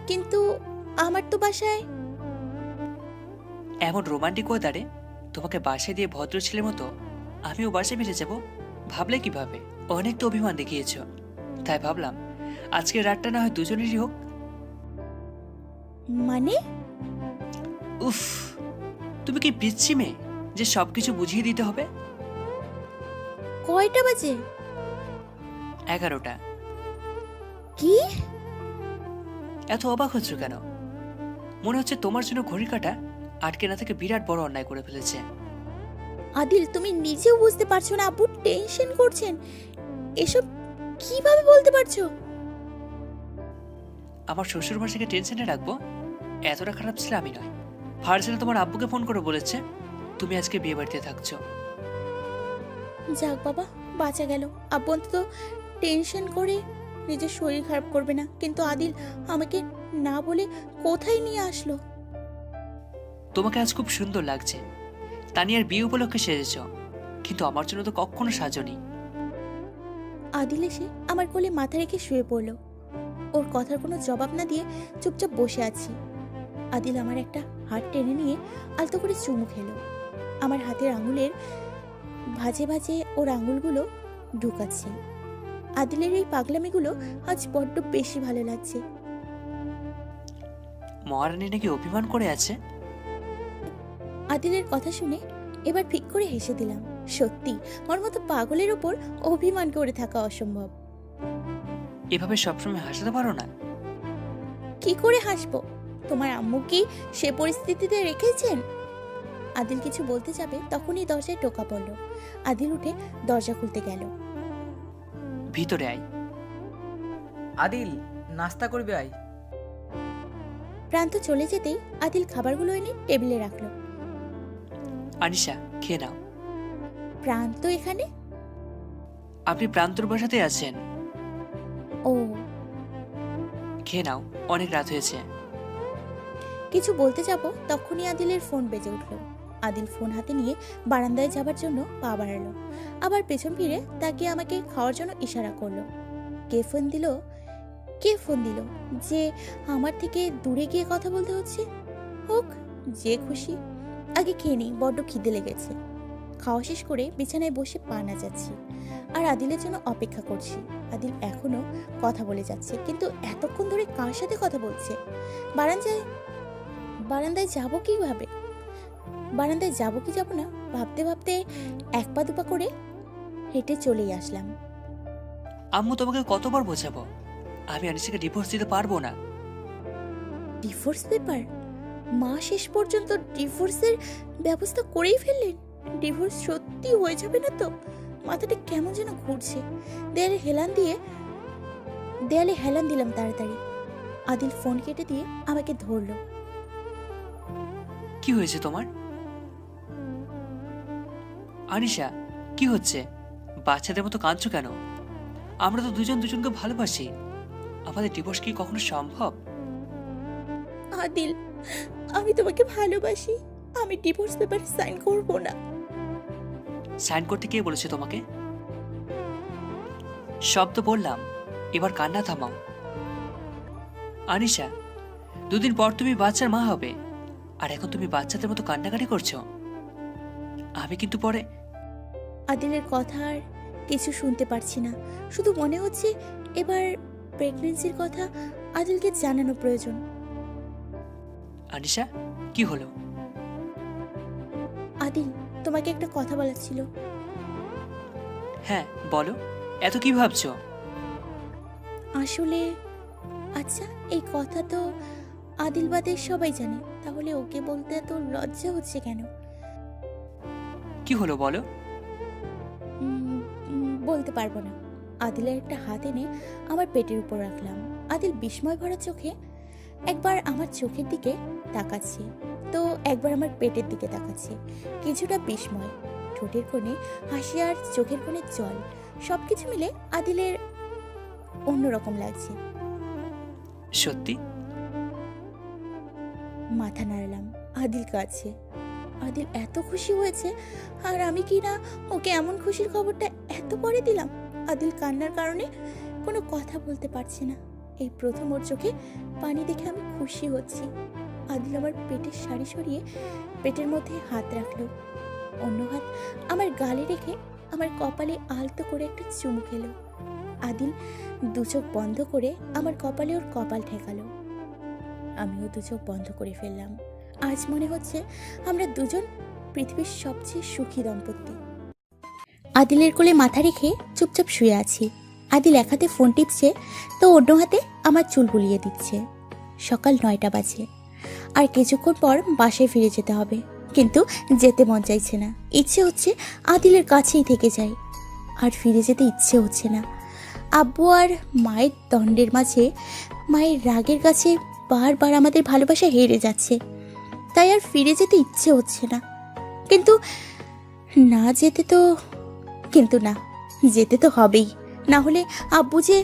কিন্তু আমার তো বাসায়। এমন রোমান্টিক ওয়েদারে তোমাকে বাসায় দিয়ে ভদ্র ছেলের মতো আমিও বাসায় ফিরে যাব ভাবলে কিভাবে? অনেক তো অভিমান দেখিয়েছ, তাই ভাবলাম আজকের রাতটা না হয় দুজনেরই হোক। মানে? উফ, তুমি কি পিচ্ছি মেয়ে যে সবকিছু বুঝিয়ে দিতে হবে? কয়টা বাজে? 11টা। কি? এত অবাক হচ্ছ কেন? মনে হচ্ছে তোমার জন্য ঘড়ি কাটা আটকে না থেকে বিরাট বড় অন্যায় করে ফেলেছে। আদিল, তুমি নিজেও বুঝতে পারছো না আব্বু টেনশন করছেন? এসব কিভাবে বলতে পারছো? আমার শ্বশুর মশাইকে টেনশনে রাখবো এতটা খারাপ ছিল আমি নয়। ফারজানা তোমার আব্বুকে ফোন করে বলেছে তুমি আজকে বিয়ে বাড়িতে থাকছো। যাক বাবা, বাঁচা গেল। আব্বু অন্তত টেনশন করে নিজের শরীর খারাপ করবে না। কিন্তু আদিল আমাকে না বলে কোথায় নিয়ে আসলো? তোমাকে আজ খুব সুন্দর লাগছে, তানিয়ার বিয়ে উপলক্ষে সেজেছ, কিন্তু আমার জন্য তো কখনো সাজনি। আদিল এসে আমার কোলে মাথা রেখে শুয়ে পড়লো। ওর কথার কোনো জবাব না দিয়ে চুপচাপ বসে আছি। আদিল আমার একটা হাত টেনে নিয়ে আলতো করে চুমু খেলো। আমার হাতের আঙুলের ভাঁজে ভাঁজে ওর আঙুলগুলো ঢুকাচ্ছে। আদিলের এই পাগলামিগুলো আজ বড্ড বেশি ভালো লাগছে। মহারানী নাকি অভিমান করে আছে। আদিলের কথা শুনে এবার ফিক করে হেসে দিলাম। সত্যি ওর মতো পাগলের ওপর অভিমান করে থাকা অসম্ভব। এভাবে সবসময় হাসাতে পারো না? কি করে হাসবো? তোমার আম্মু কি সে পরিস্থিতিতে রেখেছেন? আদিল কিছু বলতে যাবে তখনই দরজায় টোকা পড়ল। আদিল উঠে দরজা খুলতে গেল। ভিতরে আয়। আদিল, নাস্তা করবে আয়। প্রান্ত চলে যেতেই আদিল খাবারগুলো এনে টেবিলে রাখলো। আনিশা, খেয়ে নাও। প্রান্ত এখানে? আপনি প্রান্তর বাসাতে আছেন। ও, খেয়ে নাও, অনেক রাত হয়েছে। কিছু বলতে যাব তখনই আদিলের ফোন বেজে উঠল। আদিল ফোন হাতে নিয়ে বারান্দায় যাবার জন্য পা বাড়ালো। আবার পেছন ফিরে তাকিয়ে আমাকে খাওয়ার জন্য ইশারা করলো। কে ফোন দিল যে আমার থেকে দূরে গিয়ে কথা বলতে হচ্ছে? হোক, যে খুশি। আগে খেয়ে নিই, বড্ড খিদে লেগেছে। খাওয়া শেষ করে বিছানায় বসে পা নাচাচ্ছি আর আদিলের জন্য অপেক্ষা করছি। আদিল এখনো কথা বলে যাচ্ছে, কিন্তু এতক্ষণ ধরে কার সাথে কথা বলছে? বারান্দায় যাবো কিভাবে? বারান্দায় যাবো কি যাবো না ভাবতে ভাবতে এক পা দুপা করে হেঁটে চলেই আসলাম। আম্মু তোমাকে কতবার বোঝাবো আমি আনিশাকে ডিভোর্স দিতে পারবো না। Divorce paper? মা শেষ পর্যন্ত ডিভোর্সের ব্যবস্থা করেই ফেললেন? ডিভোর্স সত্যি হয়ে যাবে না তো? মাথাটা কেমন যেন ঘুরছে। দেয়ালে হেলান দিলাম তাড়াতাড়ি। আদিল ফোন কেটে দিয়ে আমাকে ধরলো। কি হয়েছে তোমার? আনিশা, কি হচ্ছে? বাচ্চাদের মতো কাঁদছো কেন? আমরা তো দুজন দুজনকে ভালোবাসি। আমাদের ডিভোর্স কি কখনো সম্ভব? আদিল, আমি তোমাকে ভালোবাসি। আমি ডিভোর্স পেপারে সাইন করব না। সাইন করতে কে বলেছে তোমাকে? সব তো বললাম, এবার কান্না থামাও। আনিশা, দুদিন পর তুমি বাচ্চার মা হবে, আর এখন তুমি বাচ্চাদের মতো কান্নাকাটি করছো। আমি কিন্তু পরে। আদিলের কথা আর কিছু শুনতে পারছি না। শুধু মনে হচ্ছে এবার প্রেগন্যান্সির কথা আদিলকে জানানো প্রয়োজন। আনিশা, কি হলো? আদিল, তোমাকে একটা কথা বলার ছিল। হ্যাঁ বলো, এত কি ভাবছো? আসলে, আচ্ছা, এই কথা তো আদিল বাদে সবাই জানে, তাহলে ওকে বলতে এত লজ্জা হচ্ছে কেন? কি হলো বলো। বলতে পারবো না। আদিলের একটা হাত এনে আমার পেটের উপর রাখলাম। আদিল বিস্ময় ভরা চোখে একবার আমার চোখের দিকে তাকাচ্ছে, তো একবার আমার পেটের দিকে তাকাচ্ছে। কিছুটা বিস্ময়, ঠোঁটের কোণে হাসি আর চোখের কোণে জল, সবকিছু মিলে আদিলের অন্যরকম লাগছে। সত্যি? মাথা নাড়লাম। আদিল কাঁদছে। আদিল এত খুশি হয়েছে, আর আমি কি না ওকে এমন খুশির খবরটা এত পরে দিলাম। আদিল কান্নার কারণে কোনো কথা বলতে পারছে না। এই প্রথম ওর চোখে পানি দেখে আমি খুশি হচ্ছি। আদিল আমার পেটের শাড়ি সরিয়ে পেটের মধ্যে হাত রাখলো, অন্য হাত আমার গালে রেখে আমার কপালে আলতো করে একটা চুমু খেলো। আদিল দু চোখ বন্ধ করে আমার কপালে ওর কপাল ঠেকালো। আমিও দু চোখ বন্ধ করে ফেললাম। আজ মনে হচ্ছে আমরা দুজন পৃথিবীর সবচেয়ে সুখী দম্পতি। আদিলের কোলে মাথা রেখে চুপচাপ শুয়ে আছি। আদিল এক হাতে ফোন টিপছে, তো অন্য হাতে আমার চুল বুলিয়ে দিচ্ছে। সকাল 9টা বাজে, আর কিছুক্ষণ পর বাসায় ফিরে যেতে হবে, কিন্তু যেতে মন চাইছে না। ইচ্ছে হচ্ছে আদিলের কাছেই থেকে যাই, আর ফিরে যেতে ইচ্ছে হচ্ছে না। আব্বু আর মায়ের দণ্ডের মাঝে মায়ের রাগের কাছে বারবার আমাদের ভালোবাসা হেরে যাচ্ছে, তাই আর ফিরে যেতে ইচ্ছে হচ্ছে না। কিন্তু না যেতে তো হবেই, না হলে আব্বু যে।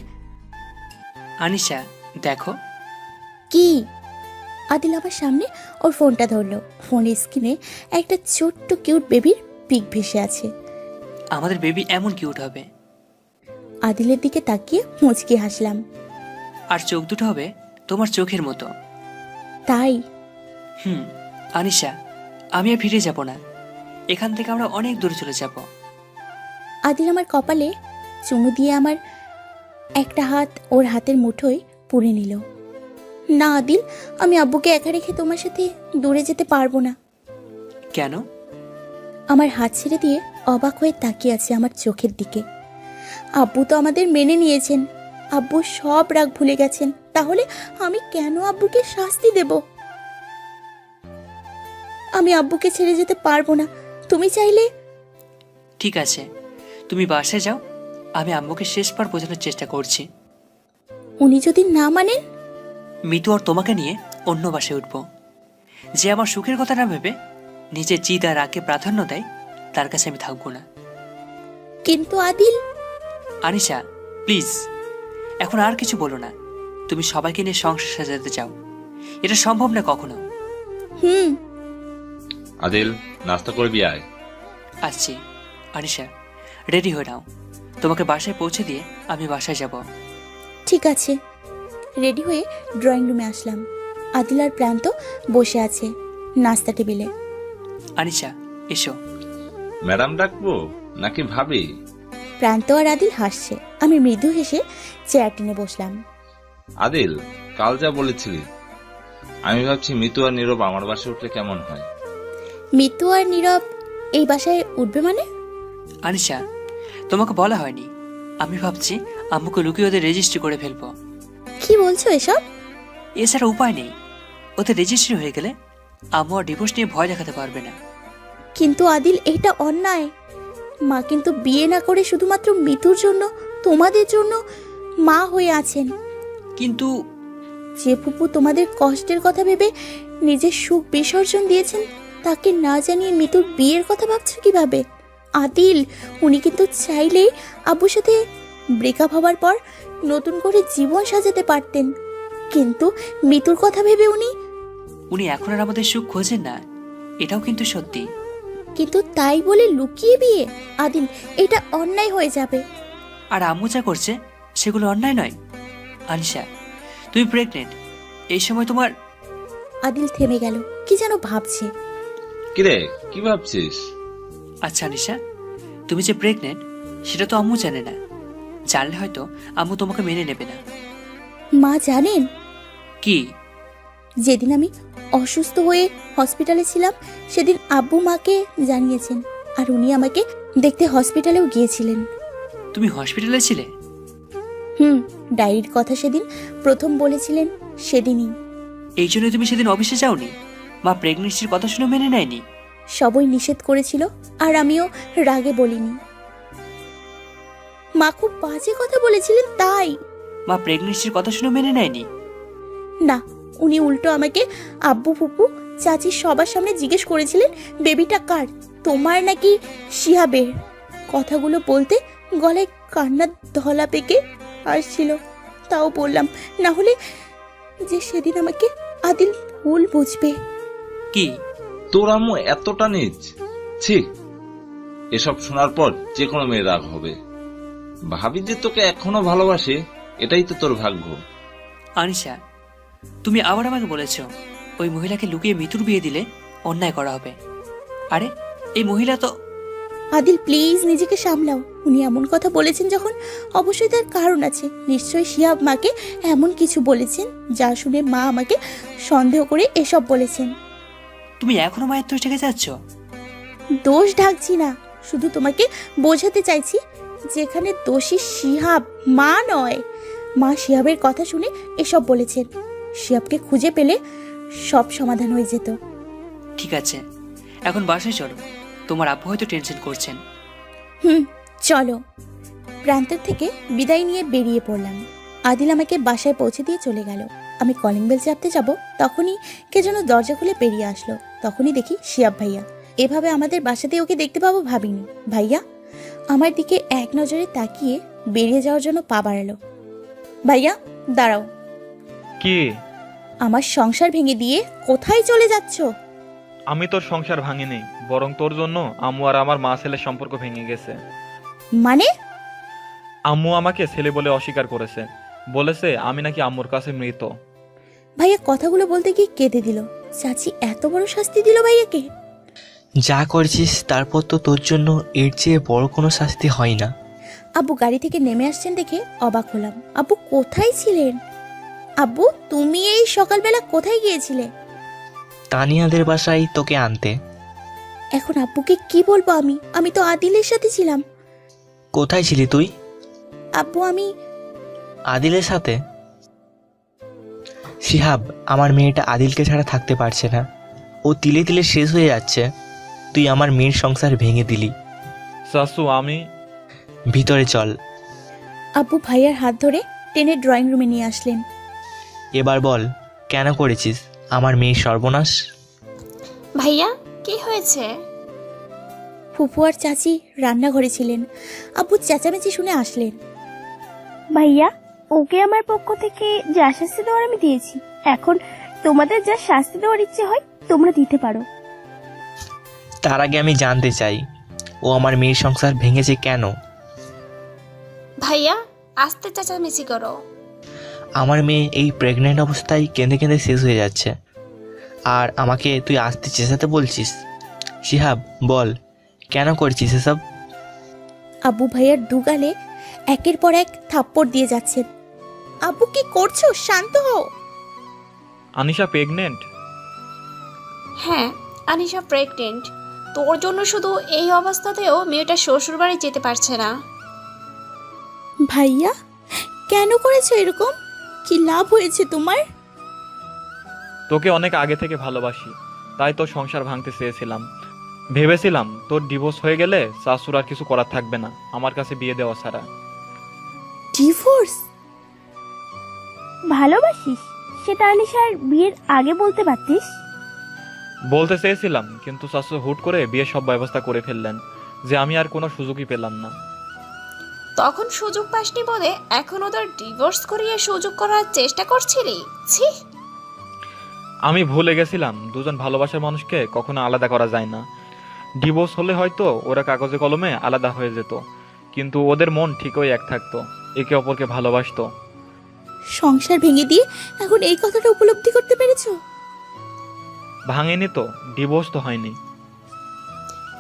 আনিশা দেখো। কি? আদিল আমার সামনে ওর ফোনটা ধরলো। ফোনের স্ক্রিনে একটা ছোট্ট কিউট বেবির পিক ভেসে আছে। আমাদের বেবি এমন কিউট হবে। আদিলের দিকে তাকিয়ে মুচকি হাসলাম। আর চোখ দুটো হবে তোমার চোখের মতো। তাই? আনিশা, আমি আর ফিরে যাব না। এখান থেকে আমরা অনেক দূরে চলে যাব। আদিল আমার কপালে চুমু দিয়ে আমার একটা হাত ওর হাতের মুঠোয় পুরে নিল। না আদিল, আমি আব্বুকে একা রেখে তোমার সাথে দূরে যেতে পারবো না। কেন? আমার হাত ছেড়ে দিয়ে অবাক হয়ে তাকিয়ে আছে আমার চোখের দিকে। আব্বু তো আমাদের মেনে নিয়েছেন, আব্বু সব রাগ ভুলে গেছেন, তাহলে আমি কেন আব্বুকে শাস্তি দেব? আমি আব্বুকে ছেড়ে যেতে পারবো না। তুমি চাইলে। ঠিক আছে, তুমি বাসায় যাও, আমি আম্মুকে শেষবার বোঝানোর চেষ্টা করছি। উনি যদি না মানেন? মিতু আর তোমাকে নিয়ে অন্য বাসায় উঠব। যে আমার সুখের কথা না ভেবে নিজের জিদ আর রাগকে প্রাধান্য দেয়, তার কাছে আমি থাকবো না। কিন্তু আদিল। আনিশা প্লিজ, এখন আর কিছু বলো না। তুমি সবাইকে নিয়ে সংসার সাজাতে চাও, এটা সম্ভব না কখনো। আদিল, নাস্তা করবি আয়। আসছি। আনিশা রেডি হয়ে নাও, তোমাকে বাসায় পৌঁছে দিয়ে আমি বাসায় যাব। ঠিক আছে। রেডি হয়ে ড্রয়িং রুমে আসলাম। আদিল আর প্রান্ত বসে আছে নাস্তা টেবিলে। আনিশা এসো। ম্যাডাম ডাকবো নাকি ভাবি? প্রান্ত আর আদিল হাসছে। আমি মৃদু হেসে চেয়ার টেনে বসলাম। আদিল, কাল যা বলেছিলি, আমি ভাবছি মিতু আর নীরব আমার বাসায় উঠলে কেমন হয়। মিতু আর নীরব এই বাসায় উঠবে মানে? আনিশা তোমাকে বলা হয়নি, আমি ভাবছি আম্মুকে লুকিয়ে ওদের রেজিস্ট্রি করে ফেলবো। কি বলছো এসব? এছাড়া উপায় নেই, ওদের রেজিস্ট্রি হয়ে গেলে আম্মু আর ডিভোর্স নিয়ে ভয় দেখাতে পারবে না। কিন্তু আদিল, এটা অন্যায়। মা কিন্তু বিয়ে না করে শুধুমাত্র মিতুর জন্য, তোমাদের জন্য মা হয়ে আছেন। কিন্তু যে ফুপু তোমাদের কষ্টের কথা ভেবে নিজের সুখ বিসর্জন দিয়েছেন, তাকে না জানিয়ে মিতুর বিয়ের কথা ভাবছো কিভাবে? আদিল, উনি কিন্তু চাইলেই আব্বুর সাথে ব্রেকআপ হবার পর নতুন করে জীবন সাজাতে পারতেন, কিন্তু মিতুর কথা ভেবে উনি এখন আর আমাদের সুখ খোঁজেন না, এটাও কিন্তু সত্যি। কিন্তু তাই বলে লুকিয়ে বিয়ে? আদিল, এটা অন্যায় হয়ে যাবে। আর আম্মু যা করছে সেগুলো অন্যায় নয়। আনিশা, তুমি প্রেগনেন্ট, এই সময় তোমার... আদিল থেমে গেল, কি যেন ভাবছে। কিরে, কি ভাবছিস? আচ্ছা আনিশা, তুমি যে প্রেগনেন্ট সেটা তো আম্মু জানে না। জানলে হয়তো আম্মু তোমাকে মেনে নেবে না। মা জানেন? কি? যেদিন আমি অসুস্থ হয়ে হসপিটালে ছিলাম সেদিন আব্বু মাকে জানিয়েছেন, আর উনি আমাকে দেখতে হসপিটালেও গিয়েছিলেন। তুমি হসপিটালে ছিলে? ডায়েরির কথা সেদিন প্রথম বলেছিলেন, সেদিনই। এই জন্য তুমি সেদিন অফিসে যাওনি? মা প্রেগনেন্সির কথা শুনে মেনে নেয়নি? সবই নিষেধ করেছিল, আর আমিও রাগে বলিনি। মা খুব বাজে কথা বলেছিলেন তাই। মা প্রেগনেন্সির কথা শুনে মেনে নেয়নি? না, উনি উল্টো আমাকে আব্বু ফুপু চাচি সবার সামনে জিজ্ঞেস করেছিলেন বেবিটা কার, তোমার নাকি শিহাবের। কথাগুলো বলতে গলায় কান্নার ধলা পেকে আসছিল, তাও বললাম, না হলে যে সেদিন আমাকে আদিল ভুল বুঝবে। কি? তোর আম্মু এতটা নিচ? ছি, এসব শোনার পর যে কোনো মেয়ে রাগ হবে। ভাবি যে তোকে এখনো ভালোবাসে, এটাই তো তোর ভাগ্য। আনিশা, তুমি আবার আমাকে বলেছো ওই মহিলাকে লুকিয়ে মিতুর বিয়ে দিলে অন্যায় করা হবে। আরে এই মহিলা তো... আদিল প্লিজ নিজেকে সামলাও। উনি এমন কথা বলেছেন যখন, অবশ্যই তার কারণ আছে। নিশ্চয়ই শিহাব মাকে এমন কিছু বলেছেন যা শুনে মা আমাকে সন্দেহ করে এসব বলেছেন। তুমি এখনো মায়ের দোষ ঢেকে যাচ্ছ? দোষ ঢাকছি না, শুধু তোমাকে বোঝাতে চাইছি যেখানে দোষী শিহাব, মা নয়। মা শিহাবের কথা শুনে এসব বলেছেন। শিহাবকে খুঁজে পেলে সব সমাধান হয়ে যেত। ঠিক আছে, এখন বাসায় চলো, তোমার আব্বু হয়তো টেনশন করছেন। চলো। প্রান্তর থেকে বিদায় নিয়ে বেরিয়ে পড়লাম। আদিল আমাকে বাসায় পৌঁছে দিয়ে চলে গেল। আমি কলিং বেল চাপতে যাব, তখনই কে যেন দরজা খুলে বেরিয়ে আসলো। তখনই দেখি শিহাব ভাইয়া। এভাবে আমাদের বাসাতে ওকে দেখতে পাবো ভাবিনি। ভাইয়া আমার দিকে এক নজরে তাকিয়ে বেরিয়ে যাওয়ার জন্য পা বাড়ালো। ভাইয়া দাঁড়াও। কি? আমার সংসার ভেঙে দিয়ে কোথায় চলে যাচ্ছ? আমি তোর সংসার ভাঙিনি, বরং তোর জন্য আম্মু আর আমার মা ছেলের সম্পর্ক ভেঙে গেছে। মানে? আম্মু আমাকে ছেলে বলে অস্বীকার করেছে, বলেছে আমি নাকি আম্মুর কাছে মৃত। ভাইয়া কথাগুলো বলতে গিয়ে কেঁদে দিল। চাচি এত বড় শাস্তি দিল ভাইয়াকে? যা করেছিস তারপর তো তোর জন্য এর চেয়ে বড় কোনো শাস্তি হয় না। আব্বু গাড়ি থেকে নেমে আসছেন দেখে অবাক হলাম। আব্বু কোথায় ছিলেন? আব্বু তুমি এই সকালবেলা কোথায় গিয়েছিলে? তানিয়াদের বাসায় তোকে আনতে। এখন আব্বুকে কি বলবো? আমি তো আদিলের সাথে ছিলাম। কোথায় ছিলি তুই? আব্বু আমি... আদিলের সাথে? শিহাব, আমার মেয়েটা আদিলকে ছাড়া থাকতে পারছে না। ও তিলে তিলে শেষ হয়ে যাচ্ছে। তুই আমার মেয়ের সংসার ভেঙে দিলি। শাশু, আমি... ভিতরে চল। আব্বু ভাইয়ার হাত ধরে টেনে ড্রয়িং রুমে নিয়ে আসলেন। এবার বল, কেন করেছিস আমার মেয়ের সর্বনাশ? ভাইয়া কি হয়েছে? ফুফু আর চাচি রান্নাঘরে ছিলেন। আব্বু চেঁচামেচি শুনে আসলেন। ভাইয়া, ওকে আমার পক্ষ থেকে যা শাস্তি দেওয়ার আমি দিয়েছি। এখন তোমাদের যা শাস্তি দেওয়ার ইচ্ছে হয় তোমরা দিতে পারো। তার আগে আমি জানতে চাই, ও আমার মেয়ের সংসার ভেঙেছে কেন? ভাইয়া আস্তে চেঁচামেচি করো। আমার মেয়ে এই প্রেগনেন্ট অবস্থায় কেঁদে কেঁদে শেষ হয়ে যাচ্ছে, আর আমাকে তুই আসতে চেঁচাতে বলছিস? শিহাব বল, কেন করছিস এসব? আব্বু ভাইয়ার দুগালে একের পর এক থাপ্পড় দিয়ে যাচ্ছেন। আব্বু কি করছো? শান্ত হও। আনিশা প্রেগনেন্ট? হ্যাঁ, আনিশা প্রেগনেন্ট। তোর জন্য শুধু এই অবস্থাতেও মেয়েটা শ্বশুর বাড়ি যেতে পারছে না। ভাইয়া কেন করেছো এরকম? কি লাভ হয়েছে তোমার? তোকে অনেক আগে থেকে ভালোবাসি, তাই তোর সংসার ভাঙতে চেয়েছিলাম। ভেবেছিলাম তোর ডিভোর্স হয়ে গেলে শাশুর আর কিছু করার থাকবে না আমার কাছে বিয়ে দেওয়া ছাড়া। ডিভোর্স? ভালোবাসিস? সেটা আনিশার বিয়ের আগে বলতে পারতিস। বলতে চেয়েছিলাম, কিন্তু চাচু হুট করে বিয়ের সব ব্যবস্থা করে ফেললেন যে আমি আর কোনো সুযোগই পেলাম না। তখন সুযোগ পাসনি বলে এখন ওদের ডিভোর্স করিয়ে সুযোগ করার চেষ্টা করছিলি? ছি! আমি ভুলে গেছিলাম দুজন ভালোবাসার মানুষকে কখনো আলাদা করা যায় না। ডিভোর্স হলে হয়তো ওরা কাগজে কলমে আলাদা হয়ে যেত, কিন্তু ওদের মন ঠিকই এক থাকতো, একে অপরকে ভালোবাসতো। সংসার ভেঙে দিয়ে এখন এই কথাটা উপলব্ধি করতে পেরেছো? ভাঙেনি তো, ডিভোর্স তো হয়নি।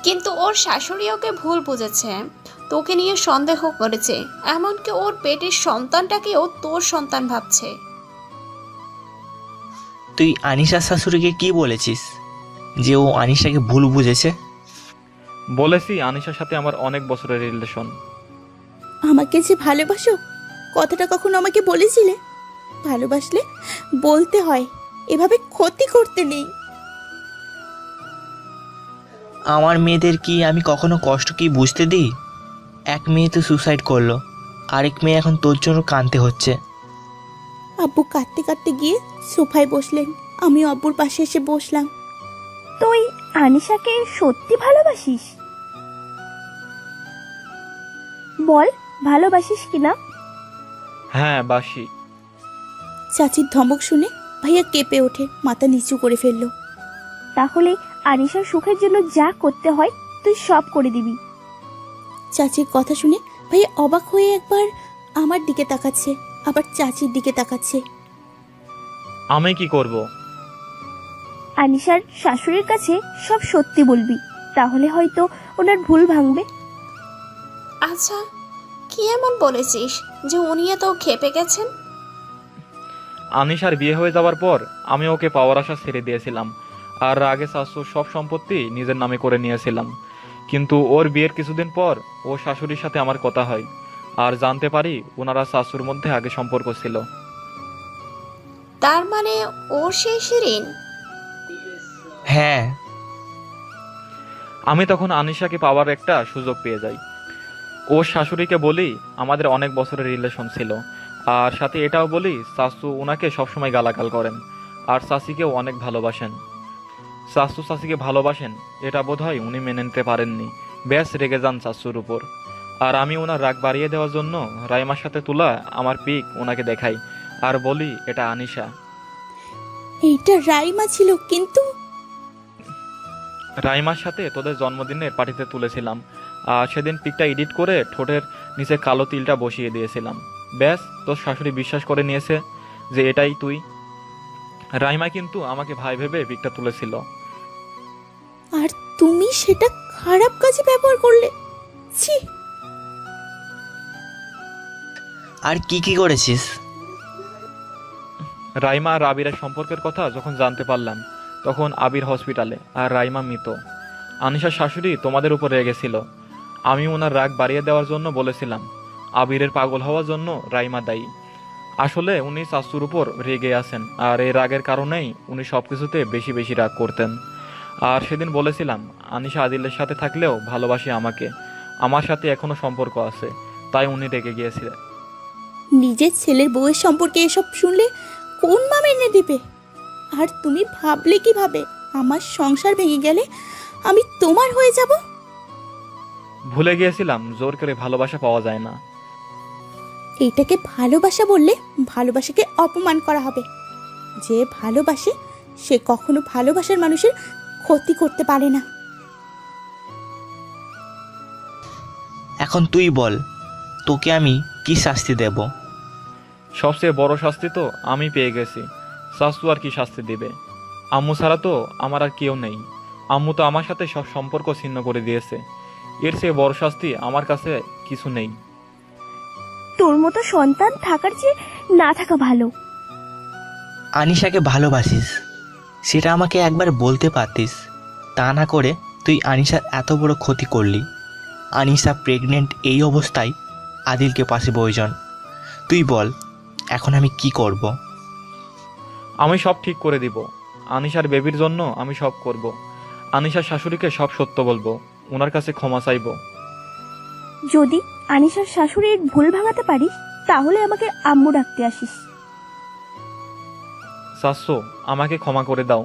কিন্তু ওর শাশুড়ি ওকে ভুল বুঝেছে, তোকে নিয়ে সন্দেহ করেছে, এমনকি ওর পেটের সন্তানটাকেও তোর সন্তান ভাবছে। তুই আনিশার শাশুড়িকে কি বলেছিস যে ও আনিশাকে ভুল বুঝেছে? বলেছি আনিশার সাথে আমার অনেক বছরের রিলেশন। আমাকে যে ভালোবাসো কথাটা কখনো আমাকে বলেছিলে? ভালোবাসলে বলতে হয়, এভাবে ক্ষতি করতে নেই। আমার মেয়েদের কি আমি কখনো কষ্ট কি বুঝতে দিই? এক মেয়ে তো সুসাইড করলো, আরেক মেয়ে এখন তোর জন্য কাঁদতে হচ্ছে। আব্বু কাঁদতে কাঁদতে গিয়ে সোফায় বসলেন, আমিও আব্বুর পাশে এসে বসলাম। তুই আনিশাকে সত্যি ভালোবাসিস? বল, ভালোবাসিস কিনা? হ্যাঁ, বাসি। চাচির ধমক শুনে ভাইয়া কেঁপে ওঠে, মাথা নিচু করে ফেললো। তাহলে আনিশার সুখের জন্য যা করতে হয় তুই সব করে দিবি। চাচির কথা শুনে ভাইয়া অবাক হয়ে একবার আমার দিকে তাকাচ্ছে, আবার চাচির দিকে তাকাচ্ছে। আমি কি করব? আনিশার শাশুড়ির কাছে সব সত্যি বলবি, তাহলে হয়তো ওনার ভুল ভাঙবে। আচ্ছা, কি এমন বলেছিস যে উনি এত ক্ষেপে গেছেন? আনিশার বিয়ে হয়ে যাওয়ার পর আমি ওকে পাওয়ার আশা ছেড়ে দিয়েছিলাম, আর আগে শাশুর সব সম্পত্তি নিজের নামে করে নিয়েছিলাম। কিন্তু ওর বিয়ের কিছুদিন পর ও শাশুড়ির সাথে আমার কথা হয়, আর জানতে পারি ওনারা শাশুর মধ্যে আগে সম্পর্ক ছিল। তার মানে ওর সেই শিরিন? হ্যাঁ। আমি তখন আনিশাকে পাওয়ার একটা সুযোগ পেয়ে যাই। ওর শাশুড়িকে বলি আমাদের অনেক বছরের রিলেশন ছিল, আর সাথে এটাও বলি শাশু ওনাকে সবসময় গালাগাল করেন, আর শাশিকেও অনেক ভালোবাসেন। শাশু শাশিকে ভালোবাসেন এটা বোধহয় উনি মেনে নিতে পারেননি, ব্যাস রেগে যান শাশুর উপর। আর আমি ওনার রাগ বাড়িয়ে দেওয়ার জন্য রাইমার সাথে তোলা আমার পিক ওনাকে দেখাই, আর বলি এটা আনিশা। এইটা রাইমা ছিল, কিন্তু রাইমার সাথে তোদের জন্মদিনের পার্টিতে তুলেছিলাম, আর সেদিন পিকটা এডিট করে ঠোঁটের নিচে কালো তিলটা বসিয়ে দিয়েছিলাম। ব্যাস, তোর শাশুড়ি বিশ্বাস করে নিয়েছে যে এটাই তুই। রাইমা কিন্তু আমাকে ভাই ভেবে পিকটা তুলেছিল। আর তুমি সেটা খারাপ কাজে ব্যবহার করলে। ছি! আর কি কি করেছিস? রাইমা আর আবিরের সম্পর্কের কথা যখন জানতে পারলাম তখন আবির হসপিটালে আর রাইমা মৃত। আনিশার শাশুড়ি তোমাদের উপর রেগেছিল, আমি ওনার রাগ বাড়িয়ে দেওয়ার জন্য বলেছিলাম। আবিরের পাগল হওয়ার জন্য রাইমা দায়ী। আসলে উনি শাশুর উপর রেগে আছেন, আর এই রাগের কারণেই উনি সবকিছুতে বেশি বেশি রাগ করতেন। আর সেদিন বলেছিলাম আনিশা আদিলের সাথে থাকলেও ভালোবাসে আমাকে, আমার সাথে এখনো সম্পর্ক আছে, তাই উনি রেগে গিয়েছিলেন। নিজের ছেলের বউয়ের সম্পর্কে এসব শুনলে কোন মা মেনে দিবে? আর তুমি ভাবলে কিভাবে আমার সংসার ভেঙে গেলে আমি তোমার হয়ে যাব? ভুলে গিয়েছিলাম জোর করে ভালোবাসা পাওয়া যায় না। এইটাকে ভালোবাসা বললে ভালোবাসাকে অপমান করা হবে। যে ভালোবাসে সে কখনো ভালোবাসার মানুষের ক্ষতি করতে পারে না। এখন তুই বল, তোকে আমি কি শাস্তি দেব? সবচেয়ে বড় শাস্তি তো আমি পেয়ে গেছি, শাশু আর কি শাস্তি দিবে? আম্মু ছাড়া তো আমার আর কেউ নেই, আম্মু তো আমার সাথে সব সম্পর্ক ছিন্ন করে দিয়েছে। এর চেয়ে বড় শাস্তি আমার কাছে কিছু নেই। তোর মতো সন্তান থাকার চেয়ে না থাকা ভালো। আনিশাকে ভালোবাসিস সেটা আমাকে একবার বলতে পারতিস, তা না করে তুই আনিশার এত বড় ক্ষতি করলি। আনিশা প্রেগনেন্ট, এই অবস্থায় আদিলকে পাশে প্রয়োজন। তুই বল এখন আমি কি করব? আমি সব ঠিক করে দিব, আনিশার বেবির জন্য আমি সব করব। আনিশার শাশুড়িকে সব সত্য বলবো, ওনার কাছে ক্ষমা চাইব। যদি আনিশার শাশুড়ির ভুল ভাঙাতে পারিস তাহলে আমাকে আম্মু ডাকতে আসিস। শাশু, আমাকে ক্ষমা করে দাও।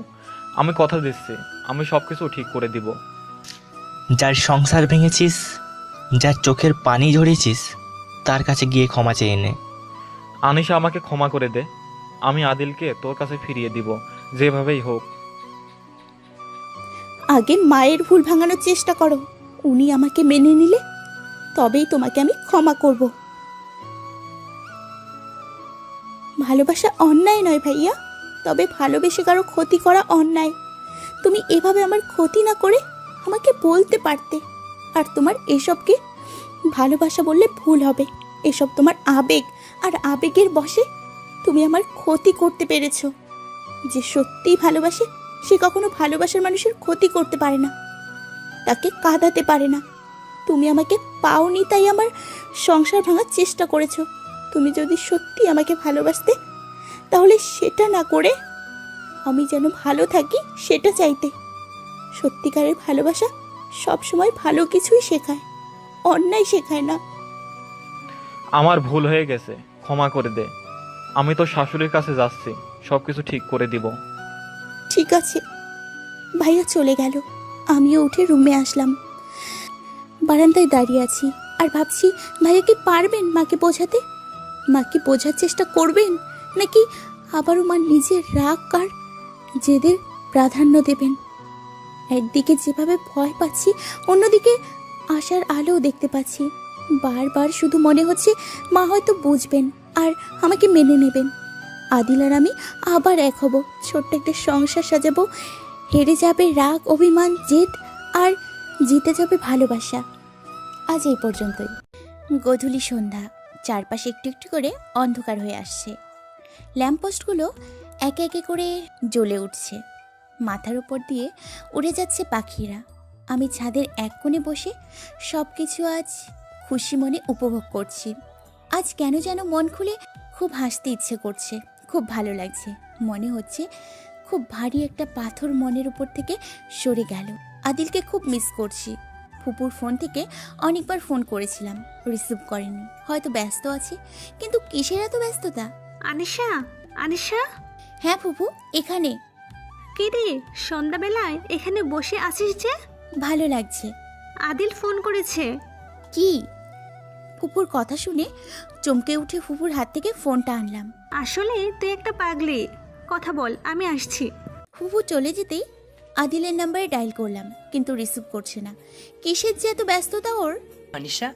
আমি কথা দিচ্ছি, আমি সব কিছু ঠিক করে দিব। যার সংসার ভেঙেছিস, যার চোখের পানি ঝরিয়েছিস, তার কাছে গিয়ে ক্ষমা চেয়ে নে। আনিশা, আমাকে ক্ষমা করে দে। আমি আদিলকে তোর কাছে ফিরিয়ে দিব, যেভাবেই হোক। আগে মায়ের ভুল ভাঙানোর চেষ্টা করো, উনি আমাকে মেনে নিলে তবেই তোমাকে আমি ক্ষমা করব। ভালোবাসা অন্যায় নয় ভাইয়া, তবে ভালোবেসে কারো ক্ষতি করা অন্যায়। তুমি এভাবে আমার ক্ষতি না করে আমাকে বলতে পারতে। আর তোমার এসবকে ভালোবাসা বললে ভুল হবে। এসব তোমার আবেগ, আর আবেগের বশে তুমি আমার ক্ষতি করতে পেরেছো। যে সত্যিই ভালোবাসে সে কখনো ভালোবাসার মানুষের ক্ষতি করতে পারে না, তাকে কাঁদাতে পারে না। তুমি আমাকে পাওনি তাই আমার সংসার ভাঙার চেষ্টা করেছো। তুমি যদি সত্যি আমাকে ভালোবাসতে তাহলে সেটা না করে আমি যেন ভালো থাকি সেটা চাইতে। সত্যিকারের ভালোবাসা সবসময় ভালো কিছুই শেখায়, অন্যায় শেখায় না। আমার ভুল হয়ে গেছে, ক্ষমা করে দে। আমি তো শাশুড়ির কাছে যাচ্ছি, সব কিছু ঠিক করে দিব। ঠিক আছে। ভাইয়া চলে গেল, আমিও উঠে রুমে আসলাম। বারান্দায় দাঁড়িয়ে আছি আর ভাবছি ভাইয়া কি পারবেন মাকে বোঝাতে? মাকে বোঝার চেষ্টা করবেন, নাকি আবারও মা নিজের রাগ আর জেদের প্রাধান্য দেবেন? একদিকে যেভাবে ভয় পাচ্ছি, অন্যদিকে আশার আলোও দেখতে পাচ্ছি। বারবার শুধু মনে হচ্ছে মা হয়তো বুঝবেন আর আমাকে মেনে নেবেন। আদিল আর আমি আবার এক হব, ছোট্ট একটা সংসার সাজাবো। হেরে যাবে রাগ, অভিমান, জেদ, আর জিতে যাবে ভালোবাসা। আজ এই পর্যন্তই। গধূলি সন্ধ্যা, চারপাশে একটু একটু করে অন্ধকার হয়ে আসছে। ল্যাম্পপোস্টগুলো একে একে করে জ্বলে উঠছে। মাথার উপর দিয়ে উড়ে যাচ্ছে পাখিরা। আমি ছাদের এক কোণে বসে সব কিছু আজ খুশি মনে উপভোগ করছি। আজ কেন যেন মন খুলে খুব হাসতে ইচ্ছে করছে, খুব ভালো লাগছে। মনে হচ্ছে খুব ভারী একটা পাথর মনের উপর থেকে সরে গেল। আদিলকে খুব মিস করছি। ফুপুর ফোন থেকে অনেকবার ফোন করেছিলাম, রিসিভ করেনি, হয়তো ব্যস্ত আছে। কিন্তু কিসের এত ব্যস্ততা? আনিশা, আনিশা। হ্যাঁ ফুপু, এখানে। কি রে, সন্ধ্যাবেলায় এখানে বসে আছিস যে? ভালো লাগছে। আদিল ফোন করেছে। কি? ফুপুর কথা শুনে চমকে উঠে ফুপুর হাত থেকে ফোনটা আনলাম। আসলে তুই একটা পাগলি, কথা বল, আমি আসছি। ফুপু চলে যেতেই আদিলের নাম্বারে ডায়াল করলাম, কিন্তু রিসিভ করছে না। কিসের যে এত ব্যস্ততা ওর? আনিশা,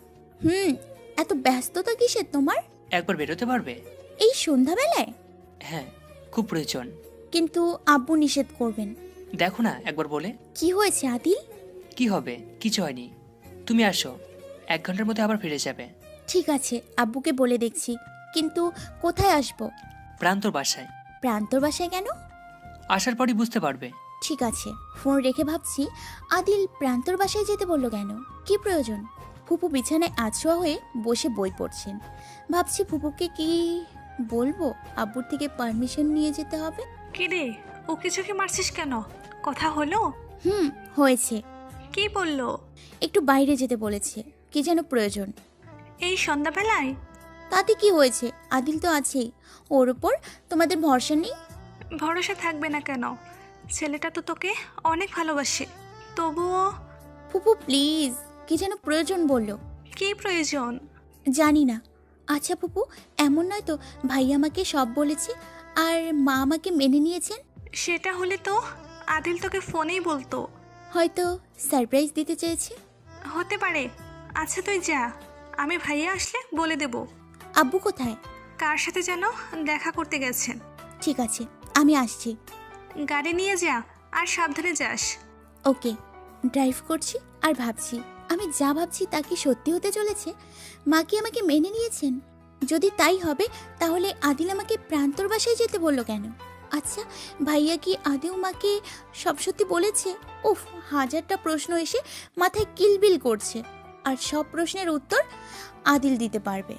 এত ব্যস্ততা কিসের তোমার? একবার বেরোতে পারবে? এই সন্ধ্যাবেলায়? হ্যাঁ, খুব প্রয়োজন। কিন্তু আব্বু নিষেধ করবেন। দেখো না, একবার বলে। কি হয়েছে আদিল? কি হবে? কিছু হয়নি, তুমি আসো, 1 ঘন্টার মধ্যে আবার ফিরে যাবে। ঠিক আছে, আব্বুকে বলে দেখছি। কিন্তু কোথায় আসবো? প্রান্তর বাসায়। প্রান্তর বাসায় কেন? আসার পরই বুঝতে পারবে। ঠিক আছে। ফোন রেখে ভাবছি আদিল প্রান্তর বাসায় যেতে বললো কেন? কি প্রয়োজন? ফুপু বিছানায় আছোয়া হয়ে বসে বই পড়ছেন। ভাবছি ফুপুকে কি বলবো, আব্বুর থেকে পারমিশন নিয়ে যেতে হবে। কি রে, ও কিছুকে মারছিস কেন? কথা হলো? হয়েছে। কি বললো? একটু বাইরে যেতে বলেছে, কি যেন প্রয়োজন। এই সন্ধ্যাবেলায়? তাতে কি হয়েছে? আদিল তো আছেই, ওর ওপর তোমাদের ভরসা নেই? ভরসা থাকবে না কেন? ছেলেটা তো তোকে অনেক ভালোবাসে, তবুও। ফুপু প্লিজ, কি যেন প্রয়োজন বললো। কি প্রয়োজন? জানি না। আচ্ছা ফুপু, এমন নয় তো ভাই আমাকে সব বলেছে আর মা আমাকে মেনে নিয়েছেন? সেটা হলে তো আদিল তোকে ফোনেই বলতো। হয়তো সারপ্রাইজ দিতে চেয়েছে। হতে পারে। আচ্ছা তুই যা, আমি ভাইয়া আসলে বলে দেব। আব্বু কোথায়? কার সাথে যেন দেখা করতে গেছেন। ঠিক আছে, আমি আসছি। গাড়ি নিয়ে যা, আর সাবধানে যাস। ওকে। ড্রাইভ করছি আর ভাবছি, আমি যা ভাবছি তা কি সত্যি হতে চলেছে? মা কি আমাকে মেনে নিয়েছেন? যদি তাই হবে তাহলে আদিল আমাকে প্রান্তর বাসায় যেতে বললো কেন? আচ্ছা, ভাইয়া কি আদেও মাকে সব সত্যি বলেছে? উফ, হাজারটা প্রশ্ন এসে মাথায় কিলবিল করছে, আর সব প্রশ্নের উত্তর আদিল দিতে পারবে।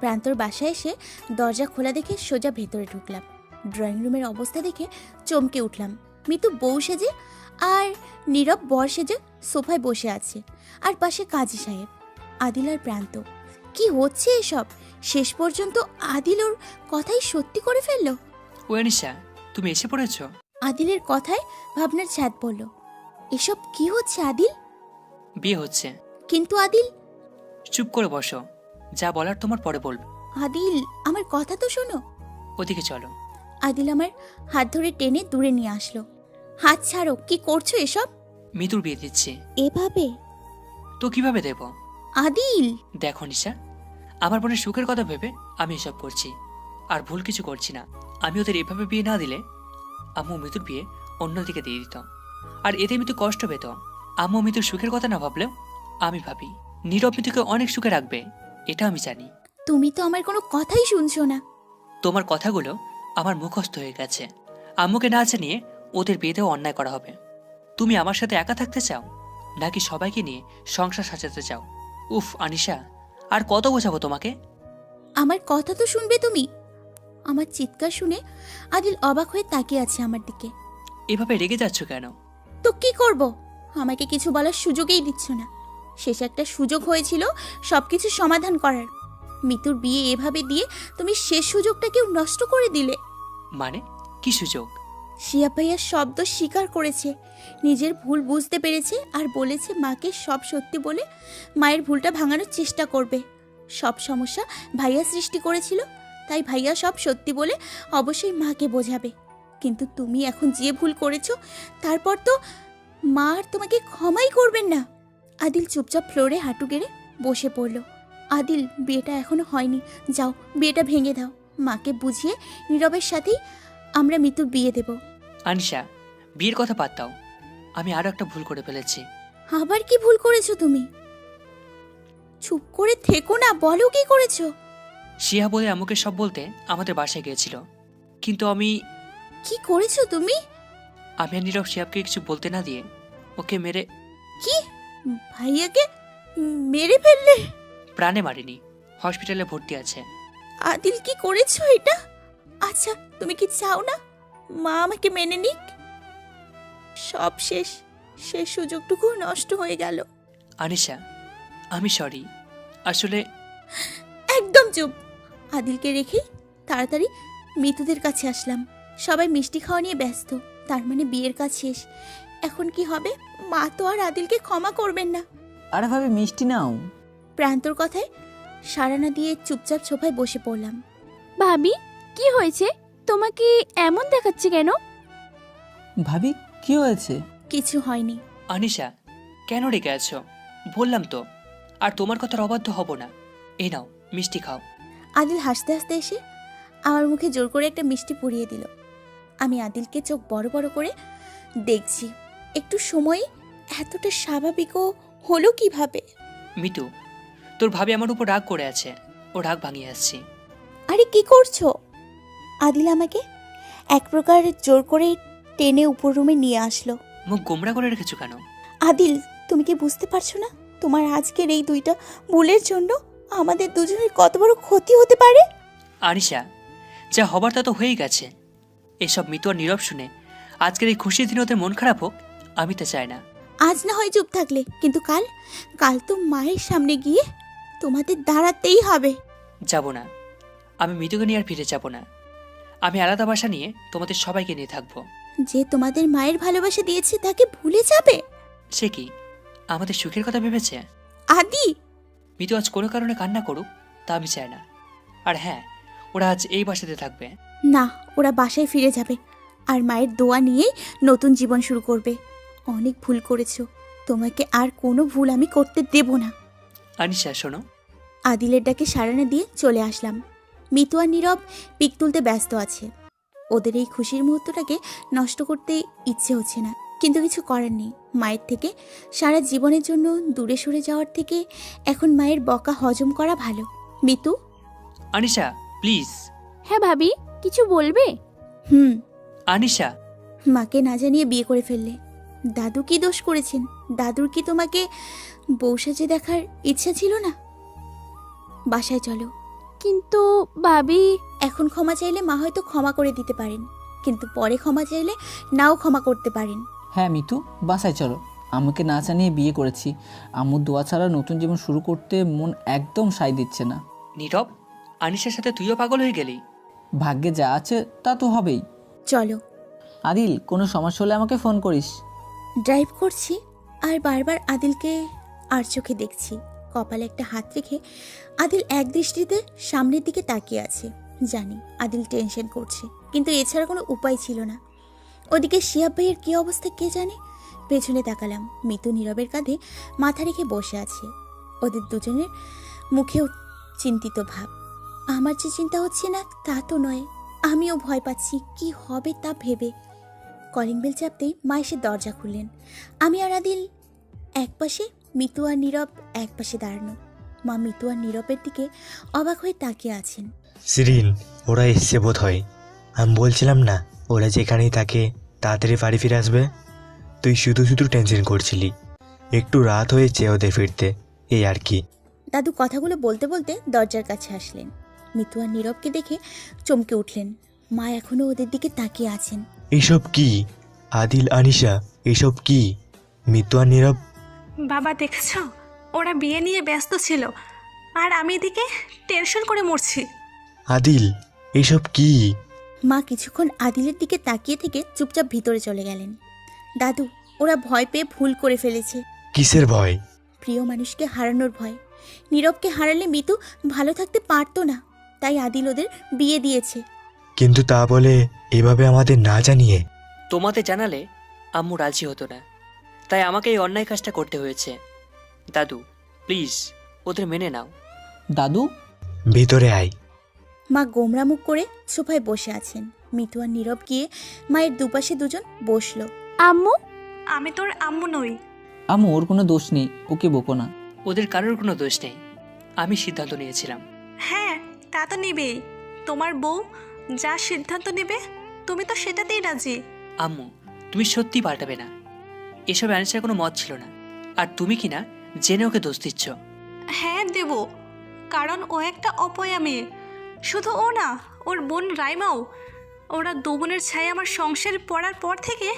প্রান্তর বাসায় এসে দরজা খোলা দেখে সোজা ভেতরে ঢুকলাম। ড্রয়িং রুমের অবস্থা দেখে চমকে উঠলাম। মিতু বউ সেজে আর নীরব বর সেজে সোফায় বসে আছে, আর পাশে কাজী সাহেব, আদিল আর প্রান্ত। কি হচ্ছে এসব? শেষ পর্যন্ত আদিল ওর কথাই সত্যি করে ফেললো। ও আনিশা, তুমি এসে পড়েছো? আদিলের কথায় ভাবনার ছাদ পড়ল। এসব কি হচ্ছে আদিল? বিয়ে হচ্ছে। কিন্তু আদিল, চুপ করে বসো, যা বলার তোমার পরে বলবে। আদিল আমার কথা তো শোনো। ওদিকে চলো। আদিল আমার হাত ধরে টেনে দূরে নিয়ে আসলো। হাত ছাড়ো, কি করছো এসব? মিতুর বিয়ে দিচ্ছি। এভাবে? তো কিভাবে দেব? আদিল, দেখো নিশা, আমার বোনের সুখের কথা ভেবে আমি এসব করছি, আর ভুল কিছু করছি না। আমি ওদের এভাবে বিয়ে না দিলে আম্মু মিতুর বিয়ে অন্যদিকে দিয়ে দিত, আর এতে মিতু কষ্ট পেত। আম্মু মিতুর সুখের কথা না ভাবলেও আমি ভাবি নীরব মিতুকে অনেক সুখে রাখবে, এটা আমি জানি। তুমি তো আমার কোনো কথাই শুনছো না। তোমার কথাগুলো আমার মুখস্থ হয়ে গেছে। আম্মুকে না জানিয়ে ওদের বিয়েতেও অন্যায় করা হবে। তুমি আমার সাথে একা থাকতে চাও, নাকি সবাইকে নিয়ে সংসার সাজাতে চাও? উফ আনিশা, আর কত বোঝাবো তোমাকে? আমার কথা তো শুনবে তুমি। আমার চিৎকার শুনে আদিল অবাক হয়ে তাকিয়ে আছে আমার দিকে। এভাবে রেগে যাচ্ছ কেন? তো কি করব? আমাকে কিছু বলার সুযোগই দিচ্ছ না। শেষ একটা সুযোগ হয়েছিল সবকিছু সমাধান করার। মিতুর বিয়ে এভাবে দিয়ে তুমি শেষ সুযোগটাকেও নষ্ট করে দিলে। মানে কি সুযোগ? শিয়া ভাইয়া শব্দ স্বীকার করেছে, নিজের ভুল বুঝতে পেরেছে, আর বলেছে মাকে সব সত্যি বলে মায়ের ভুলটা ভাঙানোর চেষ্টা করবে। সব সমস্যা ভাইয়া সৃষ্টি করেছিল, তাই ভাইয়া সব সত্যি বলে অবশ্যই মাকে বোঝাবে। কিন্তু তুমি এখন যে ভুল করেছো, তারপর তো মা আর তোমাকে ক্ষমাই করবেন না। আদিল চুপচাপ ফ্লোরে হাঁটু গেড়ে বসে পড়ল। আদিল, বিয়েটা এখনো হয়নি, যাও বিয়েটা ভেঙে দাও। মাকে বুঝিয়ে নীরবের সাথেই আমরা মিতুর বিয়ে দেব। আনিশা, বিয়ের কথা বাদ দাও, আমি আরো একটা ভুল করে ফেলেছি। আবার কি ভুল করেছো তুমি? চুপ করে থেকো না, বলো কি করেছো? শিয়া বলে আমাকে সব বলতে আমাদের বাসায় গিয়েছিল, কিন্তু আমি কি করেছো তুমি? আর নীরব শিয়াবকে কিছু বলতে না দিয়ে ওকে মেরে। কি? ভাইয়াকে মেরে ফেললে? প্রাণে মারিনি, হসপিটালে ভর্তি আছে। আদিল, কি করেছো এটা? আচ্ছা, তুমি কি চাও না মা আমাকে মেনে নিক? সব শেষ, শেষ সুযোগটুকু নষ্ট হয়ে গেল। আনিশা, আমি সরি, আসলে। একদম চুপ। আদিলকে রেখে তাড়াতাড়ি মিতুদের কাছে আসলাম। সবাই মিষ্টি খাওয়া নিয়ে ব্যস্ত। তার মানে বিয়ের কাজ শেষ। এখন কি হবে? মা তো আর আদিলকে ক্ষমা করবেন না। আরে ভাবি, মিষ্টি নাও। প্রান্তর কথায় সাড়া না দিয়ে চুপচাপ সোফায় বসে পড়লাম। ভাবি, কি হয়েছে? তোমাকে এমন দেখাচ্ছে কেন? ভাবি, কি হয়েছে? কিছু হয়নি। আনিশা, কেন রেগে আছো? বললাম তো, আর তোমার কথার অবাধ্য হব না। এই নাও মিষ্টি খাও। আদিল হাসতে হাসতে এসে আমার মুখে জোর করে একটা মিষ্টি পুড়িয়ে দিল। আমি আদিলকে চোখ বড় বড় করে দেখছি। একটু সময় এতটা স্বাভাবিকও হলো কিভাবে? মিতু, তোর ভাবি আমার উপর রাগ করে আছে, ও রাগ ভাঙিয়ে আসছি। আরে কি করছো? আদিল আমাকে এক প্রকার জোর করে টেনে উপর রুমে নিয়ে আসলো। মুখ গোমরা করে রেখেছো কেন? আদিল, তুমি কি বুঝতে পারছো না তোমার আজকের এই দুইটা ভুলের জন্য আমাদের দুজনের কত বড় ক্ষতি হতে পারে? আনিশা, যা হবার তা তো হয়েই গেছে। এসব মিতু আর নীরব শুনে আজকের এই খুশির দিনে ওদের মন খারাপ হোক, আমি তো চাই না। আজ না হয় চুপ থাকলে, কিন্তু কাল কাল তো মায়ের সামনে গিয়ে তোমাদের দাঁড়াতেই হবে। যাব না, আমি মিতুকে নিয়ে আর ফিরে যাব না। আমি আলাদা বাসা নিয়ে তোমাদের সবাইকে নিয়ে থাকবো। যে তোমাদের মায়ের ভালোবাসা দিয়েছে তাকে ভুলে যাবে? সে কি আমাদের সুখের কথা ভেবেছে? আদি, মিতু আজ কোনো কারণে কান্না করুক, তা আমি চাই না। আর হ্যাঁ, ওরা আজ এই বাসাতে থাকবে না, ওরা বাসায় ফিরে যাবে আর মায়ের দোয়া নিয়েই নতুন জীবন শুরু করবে। অনেক ভুল করেছো, তোমাকে আর কোনো ভুল আমি করতে দেব না। আনিশা শোনো। আদিলের ডাকে সাড়া না দিয়ে চলে আসলাম। মিতু আর নীরব পিক তুলতে ব্যস্ত আছে। ওদের এই খুশির মুহূর্তটাকে নষ্ট করতে ইচ্ছে হচ্ছে না, কিন্তু কিছু করার নেই। মায়ের থেকে সারা জীবনের জন্য দূরে সরে যাওয়ার থেকে এখন মায়ের বকা হজম করা ভালো। মিতু। আনিশা প্লিজ। হ্যাঁ ভাবি, কিছু বলবে? আনিশা। মাকে না জানিয়ে বিয়ে করে ফেললে। দাদু কি দোষ করেছেন? দাদুর কি তোমাকে বউ সাজে দেখার ইচ্ছা ছিল না? বাসায় চলো। কিন্তু ভাবি, এখন ক্ষমা চাইলে মা হয়তো ক্ষমা করে দিতে পারেন, কিন্তু পরে ক্ষমা চাইলে নাও ক্ষমা করতে পারেন। হ্যাঁ মিতু, বাসায় চলো। আম্মুকে না জানিয়ে বিয়ে করেছি। আম্মুর দোয়া ছাড়া নতুন জীবন শুরু করতে মন একদম সায় দিচ্ছে না। নীরব, আনিশার সাথে তুইও পাগল হয়ে গেলি? ভাগ্যে যা আছে তা তো হবেই। চলো। আদিল, কোনো সমস্যা হলে আমাকে ফোন করিস। ড্রাইভ করছি আর বারবার আদিলকে আর চোখে দেখছি। কপালে একটা হাত রেখে আদিল এক দৃষ্টিতে সামনের দিকে তাকিয়ে আছে। জানি আদিল টেনশন করছে, কিন্তু এছাড়া কোনো উপায় ছিল না। ওদিকে শিহাব ভাইয়ের কী অবস্থা কে জানে। পেছনে তাকালাম, মিতু নীরবের কাঁধে মাথা রেখে বসে আছে। ওদের দুজনের মুখেও চিন্তিত ভাব। আমার যে চিন্তা হচ্ছে না তা তো নয়, আমিও ভয় পাচ্ছি কি হবে তা ভেবে। কলিং বেল চাপতেই মা এসে দরজা খুললেন। আমি আর আদিল একপাশে, মিতু আর নীরব একপাশে দাঁড়ানো। মা মিতু আর নীরবের দিকে অবাক হয়ে তাকিয়ে আছেন। সিরিন, ওরা এসছে বোধ হয়। আমি বলছিলাম না ওরা যেখানেই থাকে তাড়াতাড়ি বাড়ি ফিরে আসবে। তুই শুধু শুধু টেনশন করছিলি। একটু রাত হয়েছে ওদের ফিরতে, এই আর কি। দাদু কথাগুলো বলতে বলতে দরজার কাছে আসলেন। মিতু আর নীরবকে দেখে চমকে উঠলেন। মা এখনো ওদের দিকে তাকিয়ে আছেন। এইসব কি আদিল, আনিশা, এসব কি? মিতু আর নীরব? বাবা দেখেছ, ওরা বিয়ে নিয়ে ব্যস্ত ছিল আর আমি এদিকে টেনশন করে মরছি। আদিল, এসব কি? মা কিছুক্ষণ আদিলের দিকে তাকিয়ে থেকে চুপচাপ ভিতরে চলে গেলেন। দাদু, ওরা ভয় পেয়ে ভুল করে ফেলেছে। কিসের ভয়? প্রিয় মানুষকে হারানোর ভয়। নীরবকে হারালে মিতু ভালো থাকতে পারতো না, তাই আদিল ওদের বিয়ে দিয়েছে। কিন্তু তা বলে এভাবে আমাদের না জানিয়ে? তোমাদের জানালে আম্মু রাজি হতো না, তাই আমাকে এই অন্যায় কাজটা করতে হয়েছে। দাদু প্লিজ ওদের মেনে নাও। দাদু, ভিতরে আয়। মা গোমরা মুখ করে সোফায় বসে আছেন। মিতু আর নীরব গিয়ে মায়ের দুপাশে দুজন বসলো। আম্মু, আমি তোর আম্মু নই। আম্মু, ওর কোনো দোষ নেই, ওকে বকো না। ওদের কারোর কোনো দোষ নেই, আমি সিদ্ধান্ত নিয়েছিলাম। হ্যাঁ, তা তো নেবেই। তোমার বউ যা সিদ্ধান্ত নেবে তুমি তো সেটাতেই রাজি। আম্মু তুমি সত্যি পাল্টাবে না, এসব অ্যান্সার কোনো মত ছিল না। আর তুমি কি না জেনে ওকে দোষ দিচ্ছ? হ্যাঁ দেব, কারণ ও একটা অপয়া মেয়ে। শুধু ও না, ওর বোন রাইমাও। ওরা দু বোনের ছায়া আমার সংসারে পড়ার পর থেকে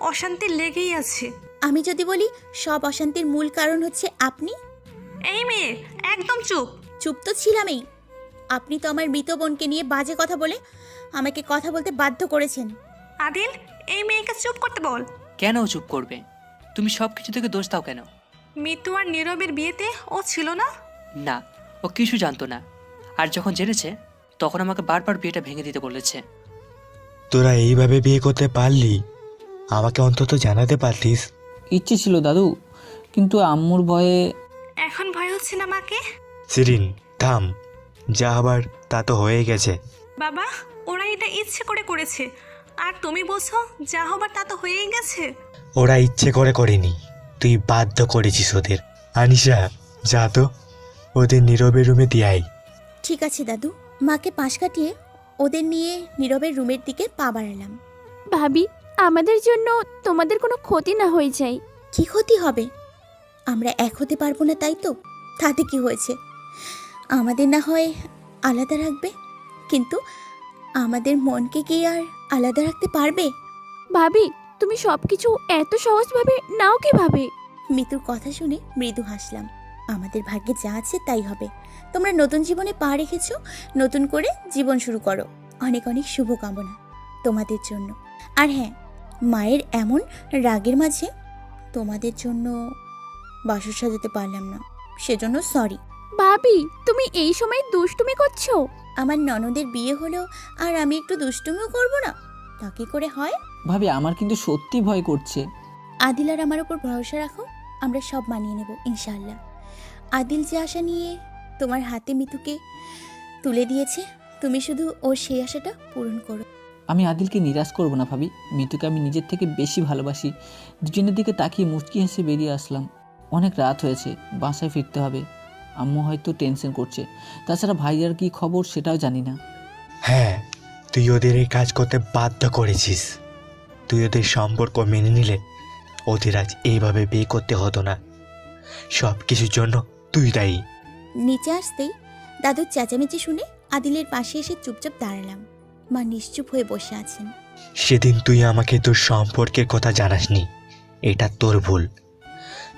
অশান্তি লেগেই আছে। আমি যদি বলি সব অশান্তির মূল কারণ হচ্ছে আপনি? এই মেয়ে একদম চুপ। চুপ তো ছিলামই। আপনি তো আমার মৃত বোনকে নিয়ে বাজে কথা বলে আমাকে কথা বলতে বাধ্য করেছেন। আদিল, এই মেয়েকে চুপ করতে বল। কেন ও চুপ করবে? তুমি সব কিছু থেকে দোষ দাও কেন? মিতু আর নীরবের বিয়েতে ও ছিল না? না, ও কিছু জানতো না। আর যখন জেনেছে তখন আমাকে বারবার বিয়েটা ভেঙে দিতে বলেছে। তোরা এইভাবে বিয়ে করতে পারলি? আমাকে অন্তত জানাতে পারতিস। ইচ্ছে ছিল দাদু, কিন্তু আম্মুর ভয়ে। এখন ভয় হচ্ছে না মাকে? সিরিন থাম, যা হবার তা তো হয়ে গেছে। বাবা, ওরা এটা ইচ্ছে করে করেছে, আর তুমি বলছো যা হবার তা তো হয়েই গেছে। ওরা ইচ্ছে করে করেনি, তুই বাধ্য করেছিস ওদের। আনিশা, যা তো ওদের নীরবের রুমে দিয়ে আয়। ঠিক আছে দাদু। মাকে পাশ কাটিয়ে ওদের নিয়ে নীরবের রুমের দিকে পা বাড়ালাম। ভাবি, আমাদের জন্য তোমাদের কোনো ক্ষতি না হয়ে যায়। কি ক্ষতি হবে? আমরা এক হতে পারবো না তাই তো? তাতে কি হয়েছে? আমাদের না হয় আলাদা রাখবে, কিন্তু আমাদের মনকে কি আর আলাদা রাখতে পারবে? ভাবি, তুমি সবকিছু এত সহজভাবে নাও কিভাবে? মিতুর কথা শুনে মৃদু হাসলাম। আমাদের ভাগ্যে যা আছে তাই হবে। তোমরা নতুন জীবনে পা রেখেছো, নতুন করে জীবন শুরু করো। অনেক অনেক শুভকামনা তোমাদের জন্য। আর হ্যাঁ, মায়ের এমন রাগের মাঝে তোমাদের জন্য বাসর সাজাতে পারলাম না, সেজন্য সরি। ভাবি, তুমি এই সময় দুষ্টুমি করছো? আমার ননদের বিয়ে হলো আর আমি একটু দুষ্টুমিও করব না? তা কি করে হয়? ভাবি, আমার কিন্তু সত্যি ভয় করছে। আদিল আর আমার উপর ভরসা রাখো, আমরা সব মানিয়ে নেব ইনশাআল্লাহ। আদিল যে আশা নিয়ে তোমার হাতে মিতুকে তুলে দিয়েছে, তুমি শুধু ওর সেই আশাটা পূরণ করো। আমি আদিলকে নিরাশ করব না ভাবি। মিতুকে আমি নিজের থেকে বেশি ভালোবাসি। দুজনের দিকে তাকিয়ে মুচকি হেসে বেরিয়ে আসলাম। অনেক রাত হয়েছে, বাসায় ফিরতে হবে। আম্মু হয়তো টেনশন করছে, তাছাড়া ভাইয়ার কি খবর সেটাও জানি না। হ্যাঁ, তুই ওদের এই কাজ করতে বাধ্য করেছিস। তুই ওদের সম্পর্ক মেনে নিলে ওদের আজ এইভাবে বিয়ে করতে হতো না। সব কিছুর জন্য তুই দায়ী। নিচে আসতেই দাদুর চেঁচামেচি শুনে আদিলের পাশে এসে চুপচাপ দাঁড়ালাম। মা নিশ্চুপ হয়ে বসে আছেন। সেদিন তুই আমাকে তোর সম্পর্কের কথা জানাসনি, এটা তোর ভুল।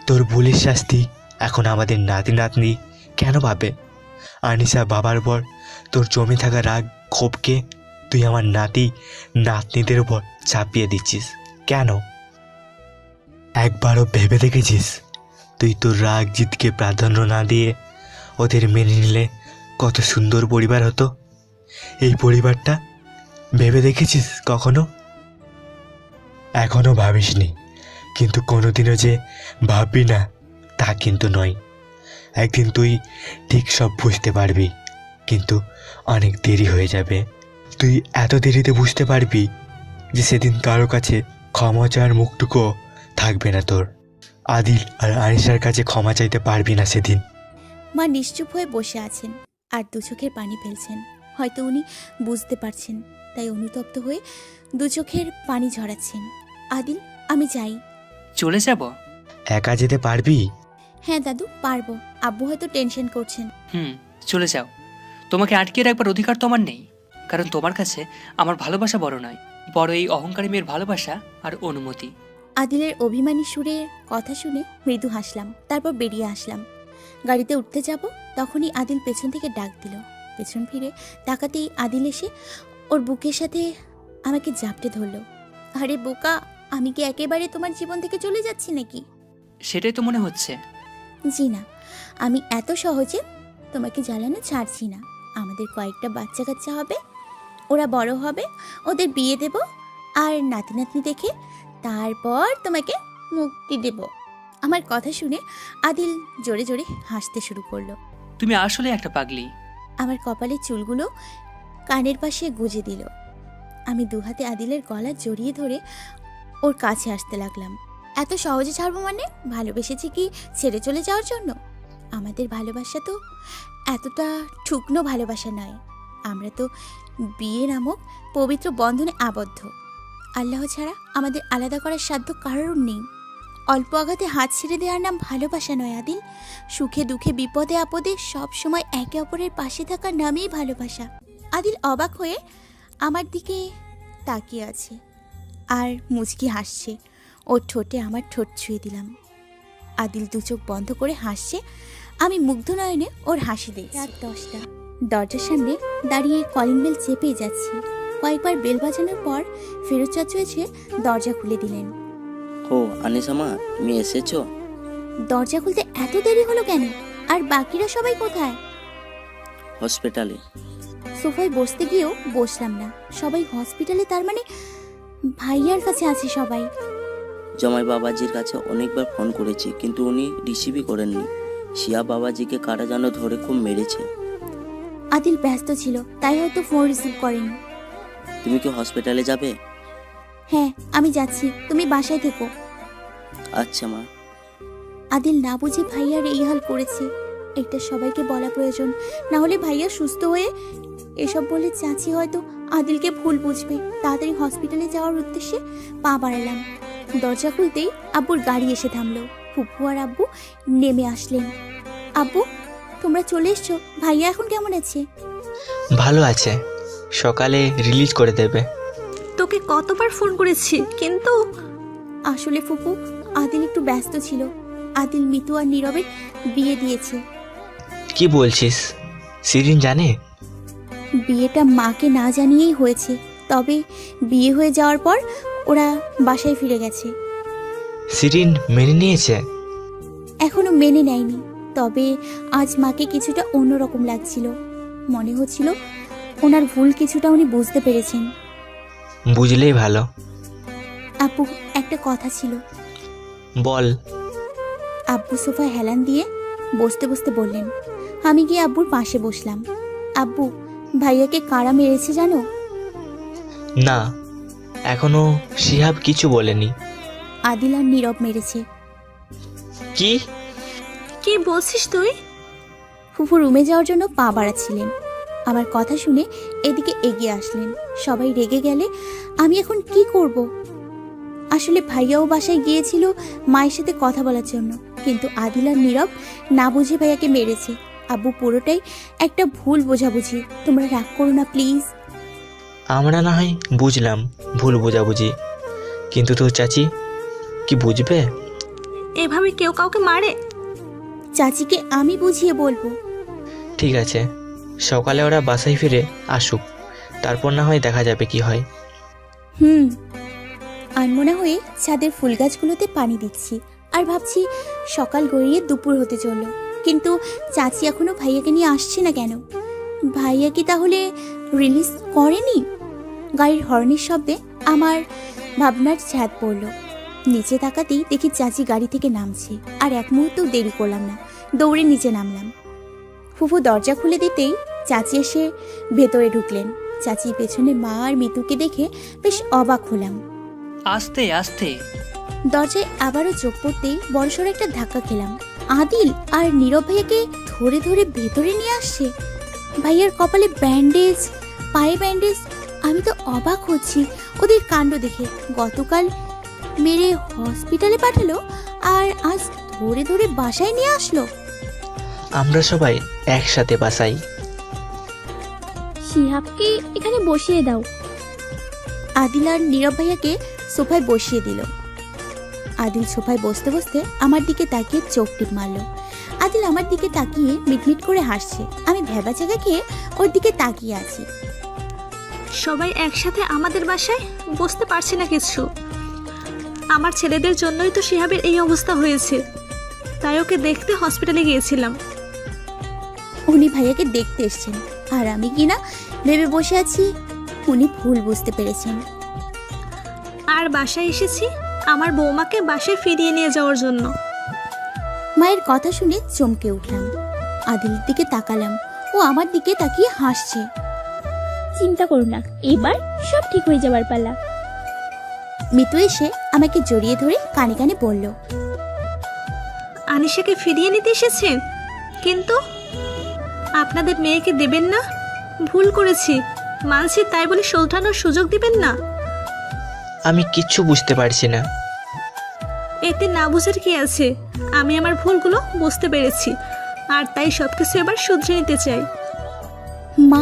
তোর ভুলের শাস্তি এখন আমাদের নাতি নাতনি কেন পাবে? আনিসা বাবার পর তোর জমে থাকা রাগ ক্ষোভকে তুই আমার নাতি নাতনিদের উপর চাপিয়ে দিচ্ছিস কেন? একবারও ভেবে দেখেছিস তুই তোর রাগ জিতকে প্রাধান্য না দিয়ে ওদের মেনে নিলে কত সুন্দর পরিবার হতো? এই পরিবারটা ভেবে দেখেছিস কখনো? এখনো ভাবিসনি, কিন্তু কোনোদিনও যে ভাববি না তা কিন্তু নয়। একদিন তুই ঠিক সব বুঝতে পারবি, কিন্তু অনেক দেরি হয়ে যাবে। তুই এত দেরিতে বুঝতে পারবি যে সেদিন কারো কাছে ক্ষমা চাওয়ার মুখটুকু থাকবে না তোর। আদিল আর আনিশার কাছে ক্ষমা চাইতে পারবি না সেদিন। মা নিশ্চুপ হয়ে বসে আছেন আর দু চোখের পানি ফেলছেন। হয়তো উনি বুঝতে পারছেন, তাই অনুতপ্ত হয়ে দু চোখের পানি ঝরাচ্ছেন। আদিল, আমি যাই। চলে যাব? একা যেতে পারবি? হ্যাঁ দাদু, পারবো। আব্বু হয়তো টেনশন করছেন। চলে যাও। তোমাকে আটকে রাখবার অধিকার তোমার নেই, কারণ তোমার কাছে আমার ভালোবাসা বড় নয়, বড় এই অহংকারী মেয়ের ভালোবাসা আর অনুমতি। আদিলের অভিমানী সুরের কথা শুনে মৃদু হাসলাম, তারপর বেরিয়ে আসলাম। গাড়িতে উঠতে যাব, তখনই আদিল পেছন থেকে ডাক দিল। পেছন ফিরে তাকাতেই আদিল এসে ওর বুকের সাথে আমাকে জাপটে ধরল। আরে বোকা, আমি কি একেবারে তোমার জীবন থেকে চলে যাচ্ছি নাকি? সেটাই তো মনে হচ্ছে। জি না, আমি এত সহজে তোমাকে জ্বালানো ছাড়ছি না। আমাদের কয়েকটা বাচ্চা কাচ্চা হবে, ওরা বড় হবে, ওদের বিয়ে দেব, আর নাতি নাতনি দেখে তারপর তোমাকে মুক্তি দেব। আমার কথা শুনে আদিল জোরে জোরে হাসতে শুরু করলো। তুমি আসলে একটা পাগলি। আমার কপালের চুলগুলো কানের পাশে গুজে দিল। আমি দুহাতে আদিলের গলা জড়িয়ে ধরে ওর কাছে আসতে লাগলাম। এত সহজে ছাড়বো মানে? ভালোবেসেছি কি ছেড়ে চলে যাওয়ার জন্য? আমাদের ভালোবাসা তো এতটা ঠুকনো ভালোবাসা নয়। আমরা তো বিয়ে নামক পবিত্র বন্ধনে আবদ্ধ। আল্লাহ ছাড়া আমাদের আলাদা করার সাধ্য কারোর নেই। অল্প আঘাতে হাত ছেড়ে দেওয়ার নাম ভালোবাসা নয় আদিল। সুখে দুঃখে বিপদে আপদে সব সময় একে অপরের পাশে থাকার নামেই ভালোবাসা। আদিল অবাক হয়ে আমার দিকে তাকিয়ে আছে আর মুচকি হাসছে। ওর ঠোঁটে আমার ঠোঁট ছুঁয়ে দিলাম। আদিল দু চোখ বন্ধ করে হাসছে। আমি মুগ্ধ নয়নে ওর হাসি দেখছি। রাত 10টা। দরজার সামনে দাঁড়িয়ে কলিং বেল চেপেই যাচ্ছি। কয়েকবার বেল বাজানোর পর ফেরত চাচু এসে দরজা খুলে দিলেন। ও আনিশা মা, তুমি এসেছো? দরজা খুলতে এত দেরি হলো কেন? আর বাকিরা সবাই কোথায়? হসপিটালে। সোফায় বসতে গিয়েও বসলাম না। সবাই হসপিটালে, তার মানে ভাইয়ার কাছে আছে সবাই। জমাই বাবাজির কাছে অনেকবার ফোন করেছি, কিন্তু উনি রিসিভই করেননি। শিয়া বাবাজিকে কারা যেন ধরে খুব মেরেছে। আদিল ব্যস্ত ছিল, তাই হয়তো ফোন রিসিভ করেনি। তুমি কি হসপিটালে যাবে? হ্যাঁ, আমি যাচ্ছি, তুমি বাসায় থেকো। আচ্ছা মা। আদিল না বুঝে ভাইয়ার এই হাল করেছে, এটা সবাইকে বলা প্রয়োজন। না হলে ভাইয়া সুস্থ হয়ে এসব বলে চাচি হয়তো আদিলকে ভুল বুঝবে। তাড়াতাড়ি হসপিটালে যাওয়ার উদ্দেশ্যে পা বাড়ালাম। দরজা খুলতেই আব্বুর গাড়ি এসে থামলো। ফুফু আর আব্বু নেমে আসলেন। আব্বু, তোমরা চলে এসছো? ভাইয়া এখন কেমন আছে? ভালো আছে, সকালে রিলিজ করে দেবে। তোকে কতবার ফোন করেছি, কিন্তু আসলে ফুপু, আদিল একটু ব্যস্ত ছিল। আদিল মিতু আর নীরবের বিয়ে দিয়েছে। কি বলছিস? শিরিন জানে? বিয়েটা মাকে না জানিয়েই হয়েছে, তবে বিয়ে হয়ে যাওয়ার পর ওরা বাসায় ফিরে গেছে। শিরিন মেনে নিয়েছে? এখনো মেনে নেয়নি, তবে আজ মাকে কিছুটা অন্যরকম লাগছিল। মনে হচ্ছিল ওনার ভুল কিছুটা উনি বুঝতে পেরেছেন। বুঝলেই ভালো। আপু, একটা কথা ছিল। বল। আব্বু সোফায় হেলান দিয়ে বসতে বসতে বললেন। আমি গিয়ে আব্বুর পাশে বসলাম। আব্বু, ভাইয়াকে কারা মেরেছে জানো? না, এখনো শিহাব কিছু বলেনি। আদিল আর নীরব মেরেছে। কি কি বলছিস তুই? ফুফু রুমে যাওয়ার জন্য পা বাড়াচ্ছিলেন। আমার কথা শুনে এদিকে এগিয়ে আসলেন। সবাই রেগে গেলে আমি এখন কি করব? আসলে ভাইয়াও বাসায় গিয়েছিল মায়ের সাথে কথা বলার জন্য, কিন্তু আদিল আর নীরব না বুঝে ভাইয়াকে মেরেছে। আব্বু, পুরোটাই একটা ভুল বোঝাবুঝি, তোমরা রাগ করো না প্লিজ। আমরা না হয় বুঝলাম ভুল বোঝাবুঝি, কিন্তু তোর চাচি কি বুঝবে? এভাবে কেউ কাউকে মারে? চাচিকে আমি বুঝিয়ে বলবো। ঠিক আছে, সকালে ওরা বাসায় ফিরে আসুক, তারপর না হয় দেখা যাবে কি হয়। আনমনা হয়ে ছাদের ফুল গাছগুলোতে পানি দিচ্ছি আর ভাবছি সকাল গড়িয়ে দুপুর হতে চলল, কিন্তু চাচি এখনো ভাইয়াকে নিয়ে আসছে না কেন? ভাইয়া কি তাহলে রিলিজ করেনি? গাড়ির হর্নের শব্দে আমার ভাবনার ছাদ পড়ল। নিচে তাকাতেই দেখি চাচি গাড়ি থেকে নামছে, আর এক মুহূর্তেও দেরি করলাম না, দৌড়ে নিচে নামলাম। ফুফু দরজা খুলে দিতেই চাচি এসে ভেতরে ঢুকলেন। চাচি পেছনে মা আর মিতুকে দেখে বেশ অবাক হলাম। আস্তে আস্তে। দরজায় আবারও চোখ পড়তেই বড়সড় একটা ধাক্কা খেলাম। আদিল আর নীরব ভাইয়াকে ধরে ধরে ভেতরে নিয়ে আসছে। ভাইয়ার কপালে ব্যান্ডেজ, পায়ে ব্যান্ডেজ। আমি তো অবাক হচ্ছি ওদের কাণ্ড দেখে। গতকাল মেরে হসপিটালে পাঠালো আর আজ ধরে ধরে বাসায় নিয়ে আসলো। আমরা সবাই একসাথে বাসাই। শিহাবকে এখানে বসিয়ে দাও। আদিল আর নীরব ভাইয়াকে সোফায় বসিয়ে দিল। আদিল সোফায় বসতে বসতে আমার দিকে তাকিয়ে চোখ টিপ মারল। আদিল আমার দিকে তাকিয়ে মিটমিট করে হাসছে। আমি ভেবা জায়গা খেয়ে ওর দিকে তাকিয়ে আছি। সবাই একসাথে আমাদের বাসায় বসতে পারছি না কিছু। আমার ছেলেদের জন্যই তো শিহাবের এই অবস্থা হয়েছে, তাই ওকে দেখতে হসপিটালে গিয়েছিলাম। উনি ভাইয়াকে দেখতে এসছেন আর আমি কিনা ভেবে বসে আছি উনি ভুল বুঝতে পেরেছেন। আর বাসায় এসেছি আমার বৌমাকে বাসায় ফিরিয়ে নিয়ে যাওয়ার জন্য। মায়ের কথা শুনে চমকে উঠলাম। আদিলের দিকে তাকালাম, ও আমার দিকে তাকিয়ে হাসছে। চিন্তা করো না, এবার সব ঠিক হয়ে যাবার পালা। মিতু এসে আমাকে জড়িয়ে ধরে কানে কানে বলল, আনিশাকে ফিরিয়ে নিতে এসেছেন, কিন্তু আপনাদের মেয়েকে দেবেন না? ভুল করেছি মানছি, তাই বলে শোধরানোর সুযোগ দিবেন না? আমি কিচ্ছু বুঝতে পারছি না। এতে না বুঝার কি আছে? আমি আমার ভুলগুলো বুঝতে পেরেছি, আর তাই সবকিছু এবার শুধরে নিতে চাই। মা,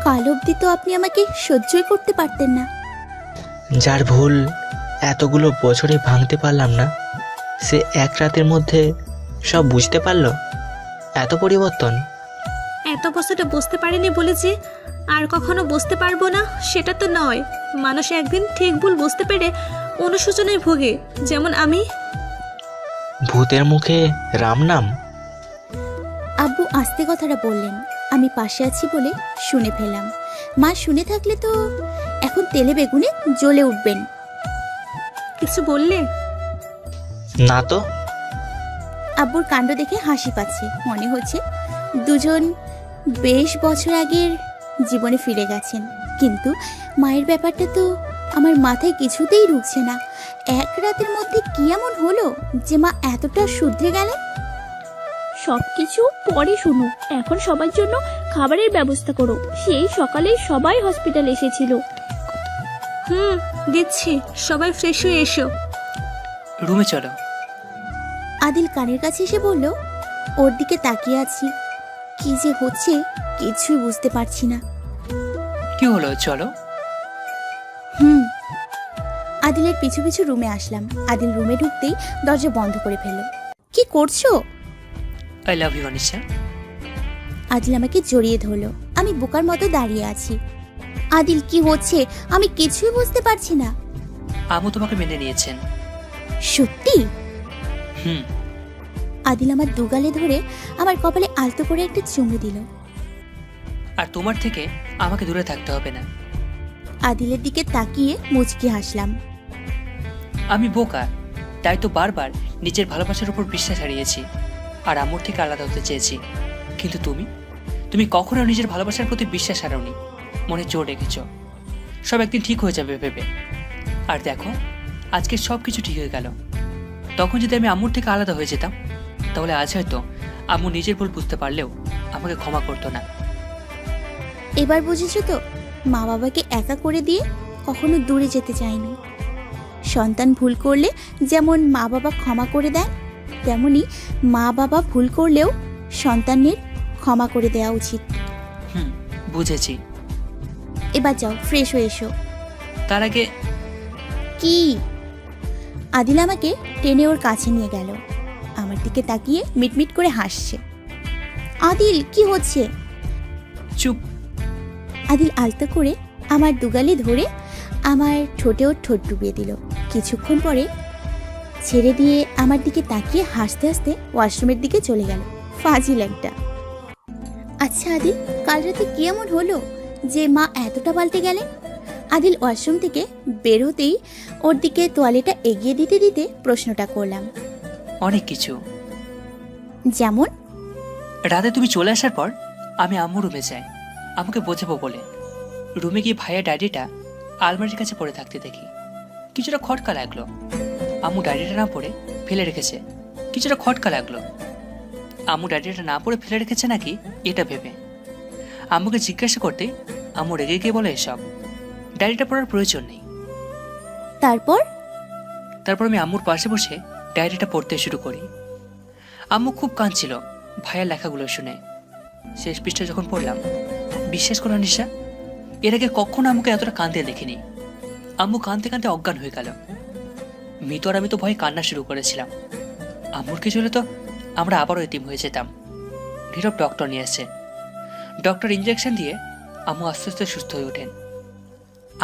কাল অবধি তো আপনি আমাকে সহ্যই করতে পারতেন না। যার ভুল এতগুলো বছরে ভাঙতে পারলাম না, সে এক রাতের মধ্যে সব বুঝতে পারলো। এত পরিবর্তন। এত বছরে বুঝতে পারিনি বলে যে আর কখনো বুঝতে পারবো না সেটা তো নয়। মানুষ একদিন ঠিক ভুল বুঝতে পেরে অনুশোচনায় ভোগে, যেমন আমি। ভূতের মুখে রাম নাম। আব্বু আস্তে কথাটা বললেন, আমি পাশে আছি বলে শুনে ফেললাম। মা শুনে থাকলে তো এখন তেলে বেগুনে জ্বলে উঠবেন। কিছু বললে? না তো। আব্বুর কাণ্ড দেখে হাসি পাচ্ছে। মনে হচ্ছে দুজন বেশ বছর আগের জীবনে ফিরে গেছেন। কিন্তু মায়ের ব্যাপারটা তো আমার মাথায় কিছুতেই ঢুকছে না। এক রাতের মধ্যে কি এমন হলো যে মা এতটা শুধরে গেলেন? সবকিছু পরে শুনো, এখন সবার জন্য খাবারের ব্যবস্থা করো। সেই সকালে সবাই হসপিটালে এসেছিল। দিচ্ছি, সবাই ফ্রেশ হয়ে এসো। রুমে চলো। আদিল কানের কাছে এসে বলল। ওর দিকে তাকিয়ে আছি, কি যে হচ্ছে কিছুই বুঝতে পারছি না। কি হলো? চলো। আদিলের পিছু পিছু রুমে আসলাম। আদিল রুমে ঢুকতেই দরজা বন্ধ করে ফেলল। কি করছো? I love you Anisha. Adil আমাকে জড়িয়ে ধরলো। আমি বোকার মতো দাঁড়িয়ে আছি। আদিল, কি হচ্ছে আমি কিছুই বুঝতে পারছি না। আমু তোমাকে মেনে নিয়েছেন। সত্যি? হুম। আদিল আমার দুগালে ধরে আমার কপালে আলতো করে একটা চুমু দিল। আর তোমার থেকে আমাকে দূরে থাকতে হবে না। আদিলের দিকে তাকিয়ে মুচকি হাসলাম। আমি বোকা, তাই তো বারবার নিজের ভালোবাসার উপর বিশ্বাস হারিয়েছি আর আম্মুর থেকে আলাদা হতে চেয়েছি। কিন্তু তুমি কখনো নিজের ভালোবাসার প্রতি বিশ্বাস হারাওনি, মনে জোর রেখেছ সব একদিন ঠিক হয়ে যাবে ভেবে। আর দেখো, আজকে সব কিছু ঠিক হয়ে গেল। তখন যদি আমি আম্মুর থেকে আলাদা হয়ে যেতাম, তাহলে আজ হয়তো আম্মু নিজের ভুল বুঝতে পারলেও আমাকে ক্ষমা করতো না। এবার বুঝেছো তো, মা বাবাকে একা করে দিয়ে কখনো দূরে যেতে চাইনি। সন্তান ভুল করলে যেমন মা বাবা ক্ষমা করে দেন, তেমনি মা বাবা ভুল করলেও সন্তানের ক্ষমা করে দেওয়া উচিত। বুঝেছি। এবার যাও, ফ্রেশ হয়ে এসো। তার আগে কি? আদিল আমাকে টেনে ওর কাছে নিয়ে গেল। আমার দিকে তাকিয়ে মিটমিট করে হাসছে। আদিল, কি হচ্ছে? চুপ। আদিল আলতো করে আমার দুগালি ধরে আমার ঠোঁটে ওর ঠোঁট ডুবিয়ে দিল। কিছুক্ষণ পরে ছেড়ে দিয়ে আমার দিকে তাকিয়ে হাসতে হাসতে ওয়াশরুমের দিকে চলে গেল। ফাজিল একটা। আচ্ছা আদিল, কাল রাতে কি এমন হলো যে মা এতটা পাল্টে গেলেন? আদিল ওয়াশরুম থেকে বের হতেই ওর দিকে তোয়ালেটা এগিয়ে দিতে দিতে প্রশ্নটা করলাম। অনেক কিছু। যেমন? রাতে তুমি চলে আসার পর আমি আম্মু রুমে যাই আমাকে বোঝাবো বলে। রুমে গিয়ে ভাইয়া ডায়েরিটা আলমারির কাছে পড়ে থাকতে দেখি। কিছুটা খটকা লাগলো। আম্মু ডায়েরিটা না পড়ে ফেলে রেখেছে। কিছুটা খটকা লাগলো। আম্মু ডায়েরিটা না পড়ে ফেলে রেখেছে নাকি এটা ভেবে আম্মুকে জিজ্ঞাসা করতে আম্মু রেগে গিয়ে বলে এসব ডায়েরিটা পড়ার প্রয়োজন নেই। তারপর আমি আম্মুর পাশে বসে ডায়েরিটা পড়তে শুরু করি। আম্মু খুব কাঁদছিল ভাইয়ার লেখাগুলো শুনে। শেষ পৃষ্ঠা যখন পড়লাম, বিশ্বাস করো নিশা, এর আগে কখনো আম্মুকে এতটা কাঁদতে দেখিনি। আম্মু কাঁদতে কাঁদতে অজ্ঞান হয়ে গেল। মিতু আর আমি তো ভয়ে কান্না শুরু করেছিলাম। আম্মুর কিছু হলে তো আমরা আবারও এতিম হয়ে যেতাম। নীরব ডক্টর নিয়ে আসছে। ডক্টর ইঞ্জেকশন দিয়ে আম্মু আস্তে আস্তে সুস্থ হয়ে ওঠেন।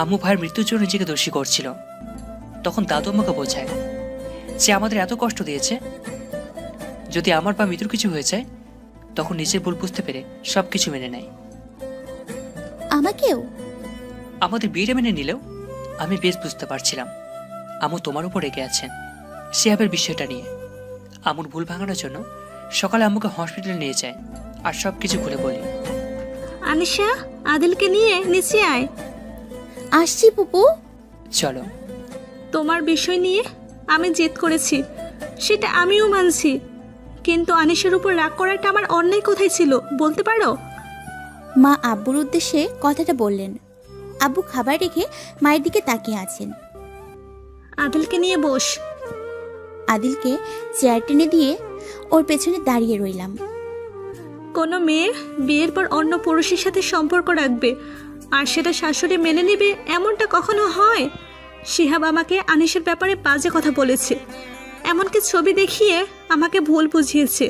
আম্মু ভাইয়ের মৃত্যুর জন্য নিজেকে দোষী করছিল। তখন দাদু আমাকে বোঝায় যে আমাদের এত কষ্ট দিয়েছে, যদি আমার বা মিতুর কিছু হয়ে যায় তখন নিজের ভুল বুঝতে পেরে সবকিছু মেনে নেয়। আমাকেও? আমাদের বিয়েটা মেনে নিলেও আমি বেশ বুঝতে পারছিলাম আম্মু তোমার উপর রেগে আছেন শিহাবের বিষয়টা নিয়ে। আম্মুর ভুল ভাঙানোর জন্য সকালে আম্মুকে হসপিটালে নিয়ে যায় আর সবকিছু খুলে বলি। আনিশা, আদিলকে নিয়ে নিচে আয়। আসছি পুপু। চলো। তোমার বিষয় নিয়ে আমি জেদ করেছি, সেটা আমিও মানছি, কিন্তু আনিশার উপর রাগ করাটা আমার অন্যায় কোথায় ছিল বলতে পারো? মা আব্বুর উদ্দেশ্যে কথাটা বললেন। আব্বু খাবার রেখে মায়ের দিকে তাকিয়ে আছেন। আদিলকে নিয়ে বস। আদিলকে চেয়ার টেনে দিয়ে ওর পেছনে দাঁড়িয়ে রইলাম। কোনো মেয়ে বিয়ের পর অন্য পুরুষের সাথে সম্পর্ক রাখবে আর সেটা শাশুড়ি মেনে নেবে, এমনটা কখনো হয়? শিহাব আমাকে আনিসের ব্যাপারে বাজে কথা বলেছে, এমনকি ছবি দেখিয়ে আমাকে ভুল বুঝিয়েছে।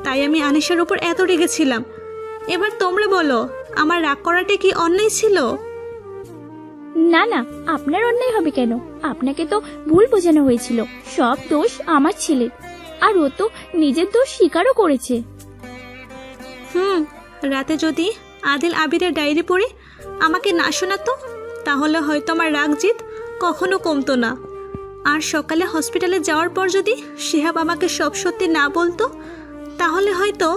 তাই আমি আনিসের উপর এত রেগেছিলাম। এবার তোমরা বলো, আমার রাগ করাটা কি অন্যায় ছিল? না না, আপনার অন্যায় হবে কেন? আপনাকে তো ভুল বোঝানো হয়েছিল। সব দোষ আমার ছেলের, আর ও তো নিজের দোষ স্বীকারও করেছে। রাতে যদি আদিল আবিরের ডায়েরি পড়ে আমাকে না শোনাতো তাহলে হয়তো আমার রাগ জিত কখনো কমতো না। আর সকালে হসপিটালে যাওয়ার পর যদি শিহাব আমাকে সব সত্যি না বলতো তাহলে হয়তো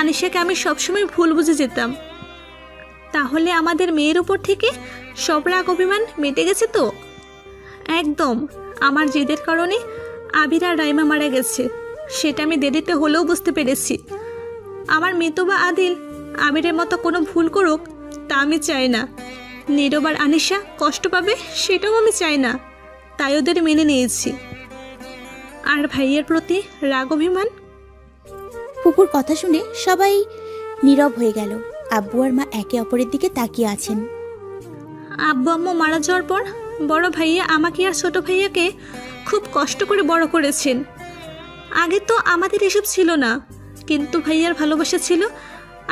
আনিশাকে আমি সবসময় ভুল বুঝে যেতাম। তাহলে আমাদের মেয়ের উপর থেকে সব রাগ অভিমান মেটে গেছে তো? একদম। আমার জেদের কারণে আবির আর রাইমা মারা গেছে, সেটা আমি দেরিতে হলেও বুঝতে পেরেছি। আমার মৃত বা আদিল আবিরের মতো কোনো ভুল করুক তা আমি চাই না। নীরব আর আনিশা কষ্ট পাবে সেটাও আমি চাই না, তাই ওদের মেনে নিয়েছি। আর ভাইয়ের প্রতি রাগ অভিমান? পুপুর কথা শুনে সবাই নীরব হয়ে গেল। আব্বু আর মা একে অপরের দিকে তাকিয়ে আছেন। আব্বু আম্মু মারা যাওয়ার পর বড় ভাইয়া আমাকে আর ছোট ভাইয়াকে খুব কষ্ট করে বড় করেছেন। আগে তো আমাদের এসব ছিল না, কিন্তু ভাইয়ার ভালোবাসা ছিল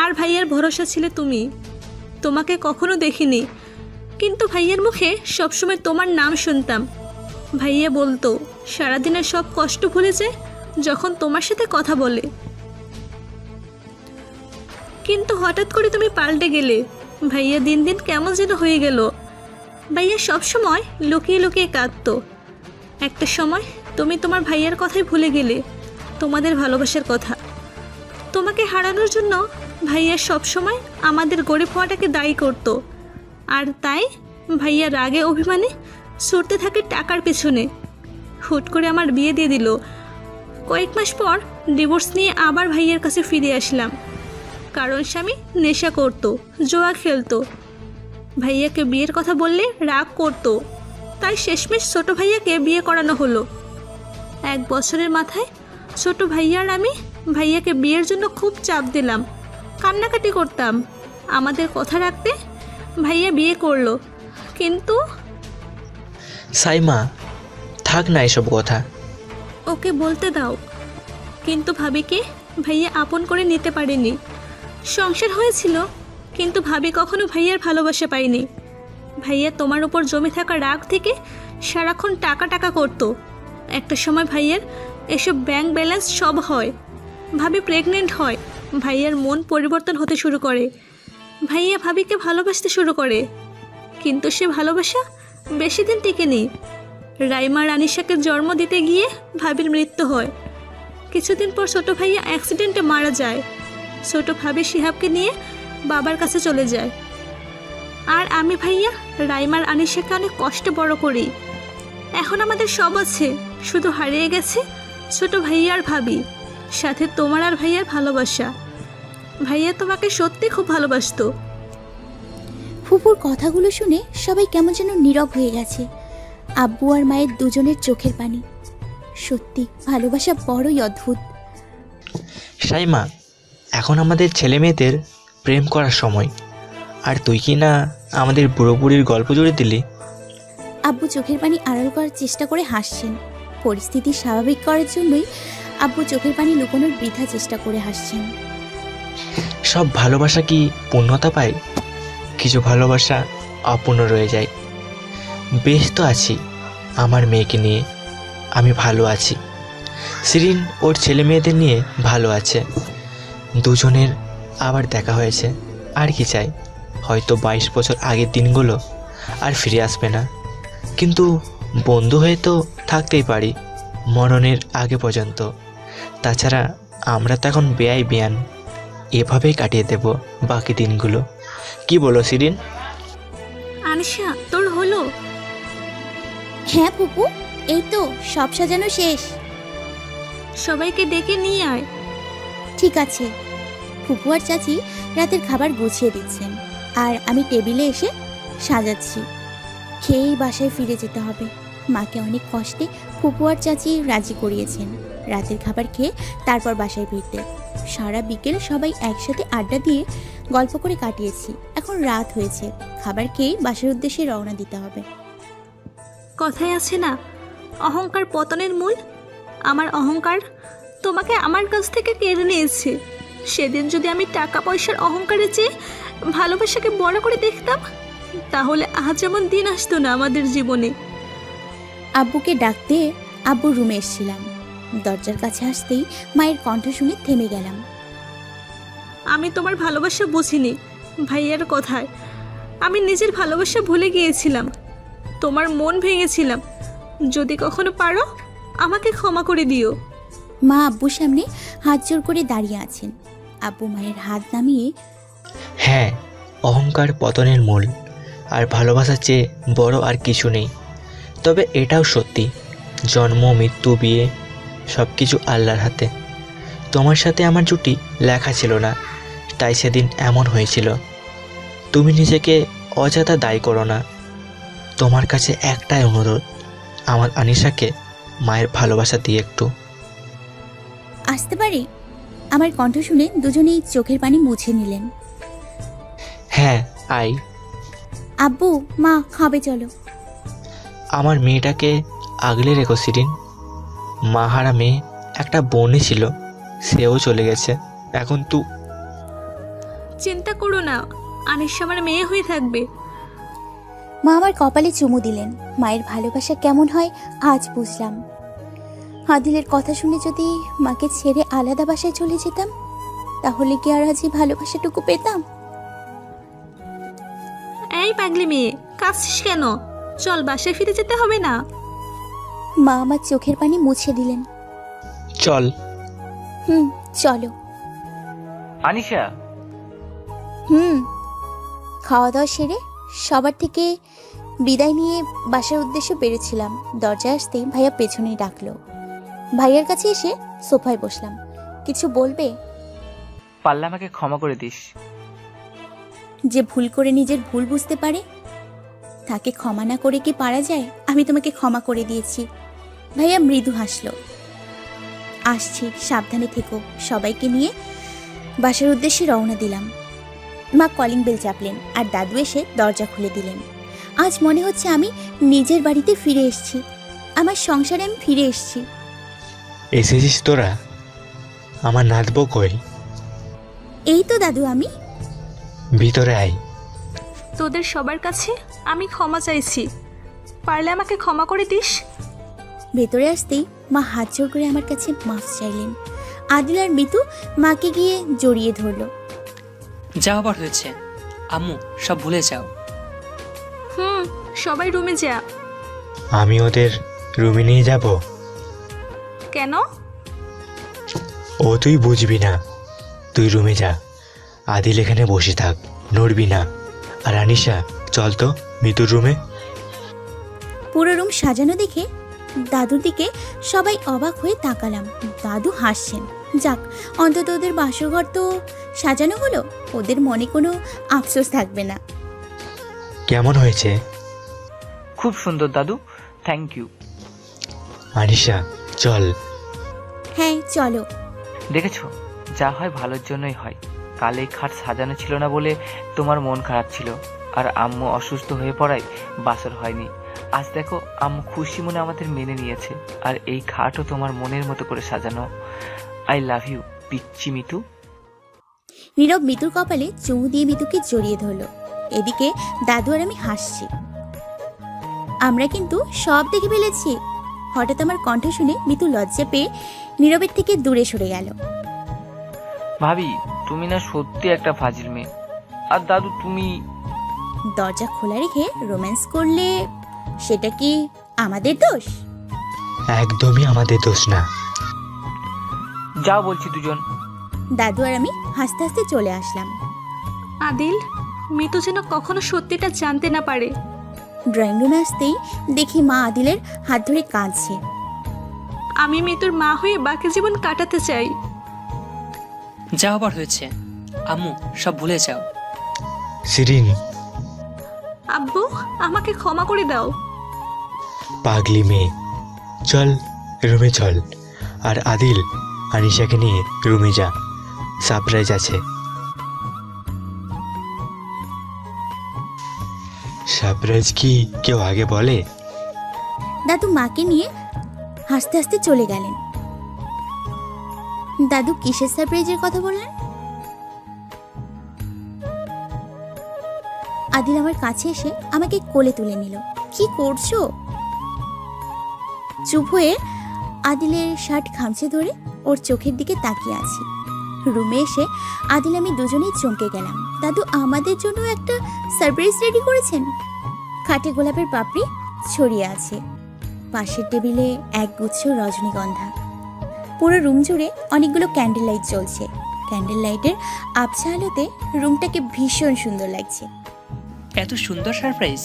আর ভাইয়ার ভরসা ছিলে তুমি। তোমাকে কখনো দেখিনি, কিন্তু ভাইয়ার মুখে সবসময় তোমার নাম শুনতাম। ভাইয়া বলতো সারাদিনের সব কষ্ট ভুলে যায় যখন তোমার সাথে কথা বলে। কিন্তু হঠাৎ করে তুমি পাল্টে গেলে। ভাইয়া দিন দিন কেমন যেন হয়ে গেল। ভাইয়া সবসময় লুকিয়ে লুকিয়ে কাঁদতো। একটা সময় তুমি তোমার ভাইয়ার কথাই ভুলে গেলে, তোমাদের ভালোবাসার কথা। তোমাকে হারানোর জন্য ভাইয়া সবসময় আমাদের গরিব হওয়াটাকে দায়ী করত। আর তাই ভাইয়া রাগে অভিমানে ছুটতে থাকে টাকার পেছনে। হুট করে আমার বিয়ে দিয়ে দিল। কয়েক মাস পর ডিভোর্স নিয়ে আবার ভাইয়ার কাছে ফিরে আসলাম, কারণ স্বামী নেশা করতো, জুয়া খেলতো। ভাইয়াকে বিয়ের কথা বললে রাগ করতো, তাই শেষমেশ ছোট ভাইয়াকে বিয়ে করানো হলো। 1 বছরের মাথায় ছোট ভাইয়া আর আমি ভাইয়াকে বিয়ের জন্য খুব চাপ দিলাম, কান্নাকাটি করতাম। আমাদের কথা রাখতে ভাইয়া বিয়ে করলো, কিন্তু সাইমা, থাক না এসব কথা। ওকে বলতে দাও। কিন্তু ভাবিকে ভাইয়া আপন করে নিতে পারেনি। সংসার হয়েছিল, কিন্তু ভাবি কখনো ভাইয়ার ভালোবাসা পায়নি। ভাইয়া তোমার উপর জমে থাকা রাগ থেকে সারাক্ষণ টাকা টাকা করতো। একটা সময় ভাইয়ের এসব ব্যাংক ব্যালেন্স সব হয়, ভাবি প্রেগনেন্ট হয়, ভাইয়ার মন পরিবর্তন হতে শুরু করে, ভাইয়া ভাবিকে ভালোবাসতে শুরু করে। কিন্তু সে ভালোবাসা বেশি দিন টেকেনি। রাইমা রানিশাকে জন্ম দিতে গিয়ে ভাবির মৃত্যু হয়। কিছুদিন পর ছোট ভাইয়া অ্যাক্সিডেন্টে মারা যায়। ছোট ভাবি শিহাবকে নিয়ে বাবার কাছে চলে যায়। আর আমি ভাইয়া রাইমার আনিশাকে অনেক কষ্টে বড় করি। এখন আমাদের সব আছে, শুধু হারিয়ে গেছে ছোট ভাইয়া আর ভাবি, সাথে তোমার আর ভাইয়ার ভালোবাসা। ভাইয়া তোমাকে সত্যি খুব ভালোবাসতো। ফুপুর কথাগুলো শুনে সবাই কেমন যেন নীরব হয়ে গেছে। আব্বু আর মায়ের দুজনের চোখের পানি। সত্যি ভালোবাসা বড়ই অদ্ভুত। সাইমা, এখন আমাদের ছেলে মেয়েদের প্রেম করার সময়, আর তুই কি না আমাদের বুড়ো বুড়ির গল্প জুড়ে দিলি। আব্বু চোখের পানি আড়াল করার চেষ্টা করে হাসছেন। পরিস্থিতি স্বাভাবিক করার জন্যই আব্বু চোখের পানি লুকোনোর বৃথা চেষ্টা করে হাসছেন। সব ভালোবাসা কি পূর্ণতা পায়? কিছু ভালোবাসা অপূর্ণ রয়ে যায়। বেশ তো আছি আমার মেয়েকে নিয়ে, আমি ভালো আছি। শিরিন ওর ছেলে মেয়েদের নিয়ে ভালো আছে। দুজনের আবার দেখা হয়েছে, আর কি চাই? হয়তো 22 বছর আগের দিনগুলো আর ফিরে আসবে না, কিন্তু বন্ধু হয়ে তো থাকতেই পারি মরণের আগে পর্যন্ত। তাছাড়া আমরা তো এখন বেয়াই বিয়ান, এভাবেই কাটিয়ে দেব বাকি দিনগুলো। কি বলো শিরিন? আনিশা, তোর হলো? হ্যাঁ ফুপু, এই তো সব সাজানো শেষ। সবাইকে ডেকে নিয়ে আয়। ঠিক আছে। ফুপু আর চাচি রাতের খাবার গুছিয়ে দিচ্ছেন, আর আমি টেবিলে এসে সাজাচ্ছি। খেয়েই বাসায় ফিরে যেতে হবে। মাকে অনেক কষ্টে ফুপু আর চাচি রাজি করিয়েছেন রাতের খাবার খেয়ে তারপর বাসায় ফিরতে। সারা বিকেল সবাই একসাথে আড্ডা দিয়ে গল্প করে কাটিয়েছি। এখন রাত হয়েছে, খাবার খেয়েই বাসার উদ্দেশ্যে রওনা দিতে হবে। কথায় আছে না, অহংকার পতনের মূল। আমার অহংকার তোমাকে আমার কাছ থেকে কেড়ে নিয়েছে। সেদিন যদি আমি টাকা পয়সার অহংকারে চেয়ে ভালোবাসাকে বড় করে দেখতাম, তাহলে আজ এমন দিন আসতো না আমাদের জীবনে। আব্বুকে ডাকতে আব্বুর রুমে এসেছিলাম। দরজার কাছে আসতেই মায়ের কণ্ঠ শুনে থেমে গেলাম। আমি তোমার ভালোবাসা বুঝিনি ভাইয়ার কথায়। আমি নিজের ভালোবাসা ভুলে গিয়েছিলাম, তোমার মন ভেঙেছিলাম। যদি কখনো পারো আমাকে ক্ষমা করে দিও। মা আব্বুর সামনে হাত জোর করে দাঁড়িয়ে আছেন। আব্বু মায়ের হাত নামিয়ে, হ্যাঁ, অহংকার পতনের মূল, আর ভালোবাসার চেয়ে বড় আর কিছু নেই। তবে এটাও সত্যি, জন্ম মৃত্যু বিয়ে সব কিছু আল্লাহর হাতে। তোমার সাথে আমার জুটি লেখা ছিল না, তাই সেদিন এমন হয়েছিল। তুমি নিজেকে অযথা দায়ী করো না। তোমার কাছে একটাই অনুরোধ, আমার আনিশাকে মায়ের ভালোবাসা দিয়ে একটু। আসতে পারি? আমার কণ্ঠ শুনে দুজনেই চোখের পানি মুছে নিলেন। হ্যাঁ, আই। আব্বু মা খাবে চলো। আমার মেয়েটাকে আগলে রেখো শিরিন। মা হারা মেয়ে একটা বোনই ছিল, সেও চলে গেছে। এখন চিন্তা করো না, আনিশা আমার মেয়ে হয়ে থাকবে। মা আমার কপালে চুমু দিলেন। মায়ের ভালোবাসা কেমন হয় আজ বুঝলাম। আদিলের কথা শুনে যদি মাকে ছেড়ে আলাদা বাসায় চলে যেতাম, তাহলে কি আর আজ এই ভালোবাসাটুকু পেতাম? এই পাগলি মেয়ে, কাঁদছিস কেন? চল, বাসায় ফিরে যেতে হবে না? মা আমার চোখের পানি মুছে দিলেন। চল। চলো। আনিশা, খাওয়া দাওয়া সেরে সবার থেকে বিদায় নিয়ে বাসার উদ্দেশ্যে বেরোছিলাম। দরজায় আসতেই ভাইয়া পেছনেই ডাকলো। ভাইয়ার কাছে এসে সোফায় বসলাম। কিছু বলবে? পারলে আমাকে ক্ষমা করে দিস। যে ভুল করে নিজের ভুল বুঝতে পারে, তাকে ক্ষমা না করে কি পারা যায়? আমি তোমাকে ক্ষমা করে দিয়েছি। ভাইয়া মৃদু হাসলো। আসছি, সাবধানে থেকো। সবাইকে নিয়ে বাসার উদ্দেশ্যে রওনা দিলাম। মা কলিং বেল চাপলেন, আর দাদু এসে দরজা খুলে দিলেন। আজ মনে হচ্ছে আমি নিজের বাড়িতে ফিরে এসেছি, আমার সংসারে আমি ফিরে এসেছি। এসেছিস তোরা? আমার নাতবো কই? এই তো দাদু, আমি। ভিতরে আয়। তোদের সবার কাছে আমি ক্ষমা চাইছি। পারলে আমাকে ক্ষমা করে দিস। ভেতরে আসতেই মা হাত জোর করে আমার কাছে মাফ চাইলেন। আদিল আর মিতু মাকে গিয়ে জড়িয়ে ধরলো। যা আবার হয়েছে, আম্মু সব ভুলে যাও। সবাই রুমে যা। আমি ওদের রুমে নিয়ে যাব। কেন? ও তুই বুঝবি না, তুই রুমে যা। আদিল এখানে বসে থাক, নড়বি না। আর আনিশা, চল তো মিতুর রুমে। পুরো রুম সাজানো দেখে দাদুর দিকে সবাই অবাক হয়ে তাকালাম। দাদু হাসছেন। যাক, অন্তত ওদের বাসরঘর তো সাজানো হলো, ওদের মনে কোনো আফসোস থাকবে না। কেমন হয়েছে? খুব সুন্দর দাদু, থ্যাংক ইউ। আনিশা চল। হ্যাঁ চলো। দেখেছো, যা হয় ভালোর জন্যই হয়। কাল এই খাট সাজানো ছিল না বলে তোমার মন খারাপ ছিল, আর আম্মু অসুস্থ হয়ে পড়ায় বাসর হয়নি। আজ দেখো আম্মু খুশি মনে আমাদের মেনে নিয়েছে, আর এই খাটও তোমার মনের মতো করে সাজানো। আই লাভ ইউ পিচ্চি মিতু। নীরব মিতুর কপালে চুমু দিয়ে মিতুকে জড়িয়ে ধরলো। এদিকে দাদু আর আমি হাসছি। আমরা কিন্তু সব দেখে ফেলেছি। হঠাৎ আমার কণ্ঠ শুনে মিতু লজ্জা পেয়ে নীরবের থেকে দূরে সরে গেল। ভাবি, তুমি না সত্যি একটা ফাজিল মেয়ে। আর দাদু তুমি দরজা খোলা রেখে রোম্যান্স করলে সেটা কি আমাদের দোষ? একদমই আমাদের দোষ না। যা বলছি দুজন। দাদু আর আমি হাসতে হাসতে চলে আসলাম। আদিল, মিতু যেন কখনো সত্যিটা জানতে না পারে। ড্রয়িং রুমে আসতেই দেখি মা আদিলের হাত ধরে কাঁদছে। আমি মিতুর মা হয়ে বাকি জীবন কাটাতে চাই। যা আবার হয়েছে, আম্মু সব ভুলে যাও। শিরিন, আব্বু আমাকে ক্ষমা করে দাও। পাগলি মেয়ে, চল রুমে চল। আর আদিল, আনিশাকে নিয়ে রুমে যা, সারপ্রাইজ আছে। সারপ্রাইজ কি কেউ আগে বলে? দাদু মাকে নিয়ে হাসতে হাসতে চলে গেলেন। দাদু কিসের সারপ্রাইজের কথা বললেন? আদিল আমার কাছে এসে আমাকে কোলে তুলে নিল। কি করছো? চুপ হয়ে আদিলের শার্ট খামচে ধরে ওর চোখের দিকে তাকিয়ে আছি। রুমে এসে আদিল আমি দুজনেই চমকে গেলাম। দাদু আমাদের জন্য একটা সারপ্রাইজ রেডি করেছেন। খাটে গোলাপের পাপড়ি ছড়িয়ে আছে, পাশের টেবিলে এক গুচ্ছ রজনীগন্ধা। পুরো রুম জুড়ে অনেকগুলো ক্যান্ডেল লাইট জ্বলছে। ক্যান্ডেল লাইটের আবছা আলোতে রুমটাকে ভীষণ সুন্দর লাগছে। এত সুন্দর সারপ্রাইজ!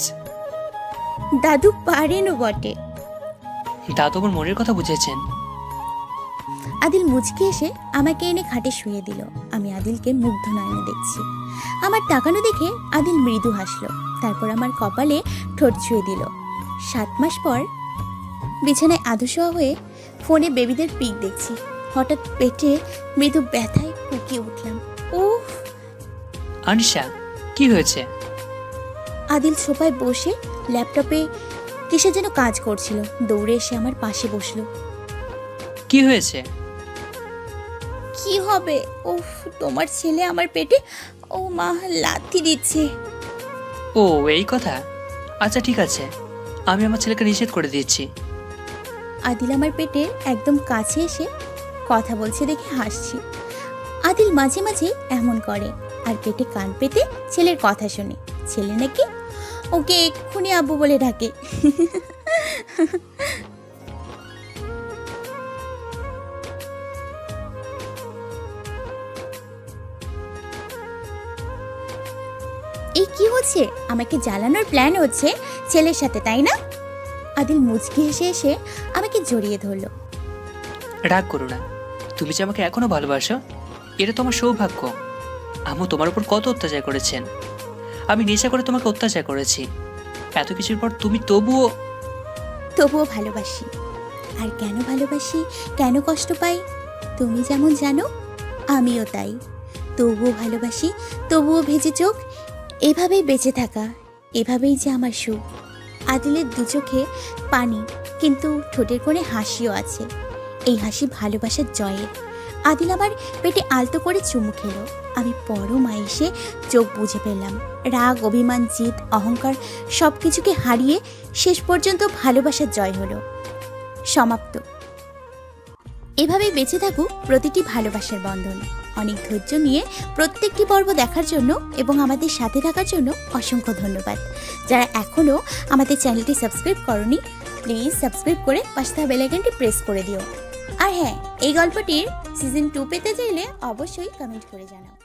দাদু পারেনও বটে। দাদু আমার মনের কথা বুঝেছেন। আদিল মুচকি এসে আমাকে এনে খাটে শুয়ে দিল। আমি আদিলকে মুগ্ধ নয়নে দেখছি। আমার তাকানো দেখে আদিল মৃদু হাসলো, তারপর আমার কপালে ঠোঁট ছুঁয়ে দিল। 7 মাস পর বিছানায় আধশোয়া হয়ে ফোনে বেবিদের পিক দেখছি। হঠাৎ পেটে মৃদু ব্যথায় কুকিয়ে উঠলাম। উফ! আনিশা, কি হয়েছে? আদিল সোফায় বসে ল্যাপটপে কিসে যেন কাজ করছিল। দৌড়ে এসে আমার পাশে বসলো। কি হয়েছে? কি হবে? উফ, তোমার ছেলে আমার পেটে, ও মা, লাথি দিচ্ছে। ও এই কথা। আচ্ছা ঠিক আছে, আমি আমার ছেলেকে নিষেধ করে দিয়েছি। আদিল আমার পেটে একদম কাছে এসে কথা বলছে দেখে হাসছি। আদিল মাঝে মাঝে এমন করে, আর পেটে কান পেতে ছেলের কথা শুনে। ছেলে নাকি ওকে এক্ষুনি আব্বু বলে ডাকে। এই কি হচ্ছে? আমাকে জ্বালানোর প্ল্যান হচ্ছে ছেলের সাথে, তাই না? আদিল মুচকি হেসে এসে আমাকে জড়িয়ে ধরলো। রাগ করো না, তুমি যে আমাকে এখনো ভালোবাসো, এটা তোমার সৌভাগ্য। আম্মু তোমার উপর কত অত্যাচার করেছেন। আমি নেশা করে তোমাকে অত্যাচার করেছি, এত কিছুর পর তুমি তবুও ভালোবাসি। আর কেন ভালোবাসি, কেন কষ্ট পাই, তুমি যেমন জানো আমিও তাই। তবুও ভালোবাসি, তবুও ভেজে চোখ। এভাবেই বেঁচে থাকা, এভাবেই যে আমার সুখ। আদিলের দু চোখে পানি, কিন্তু ঠোঁটের কোণে হাসিও আছে। এই হাসি ভালোবাসার জয়ের। আদিল আমার পেটে আলতো করে চুমু খেলো। আমি পরম আয়েসে চোখ বুজে পেলাম। রাগ, অভিমান, জিদ, অহংকার সব কিছুকে হারিয়ে শেষ পর্যন্ত ভালোবাসার জয় হলো। সমাপ্ত। এভাবেই বেঁচে থাকুক প্রতিটি ভালোবাসার বন্ধন। অনেক ধৈর্য নিয়ে প্রত্যেকটি পর্ব দেখার জন্য এবং আমাদের সাথে থাকার জন্য অসংখ্য ধন্যবাদ। যারা এখনও আমাদের চ্যানেলটি সাবস্ক্রাইব করনি, প্লিজ সাবস্ক্রাইব করে পাশে থাকা বেল আইকনটি প্রেস করে দিও। আর হ্যাঁ, এই গল্পটির সিজন 2 পেতে চাইলে অবশ্যই কমেন্ট করে জানাও।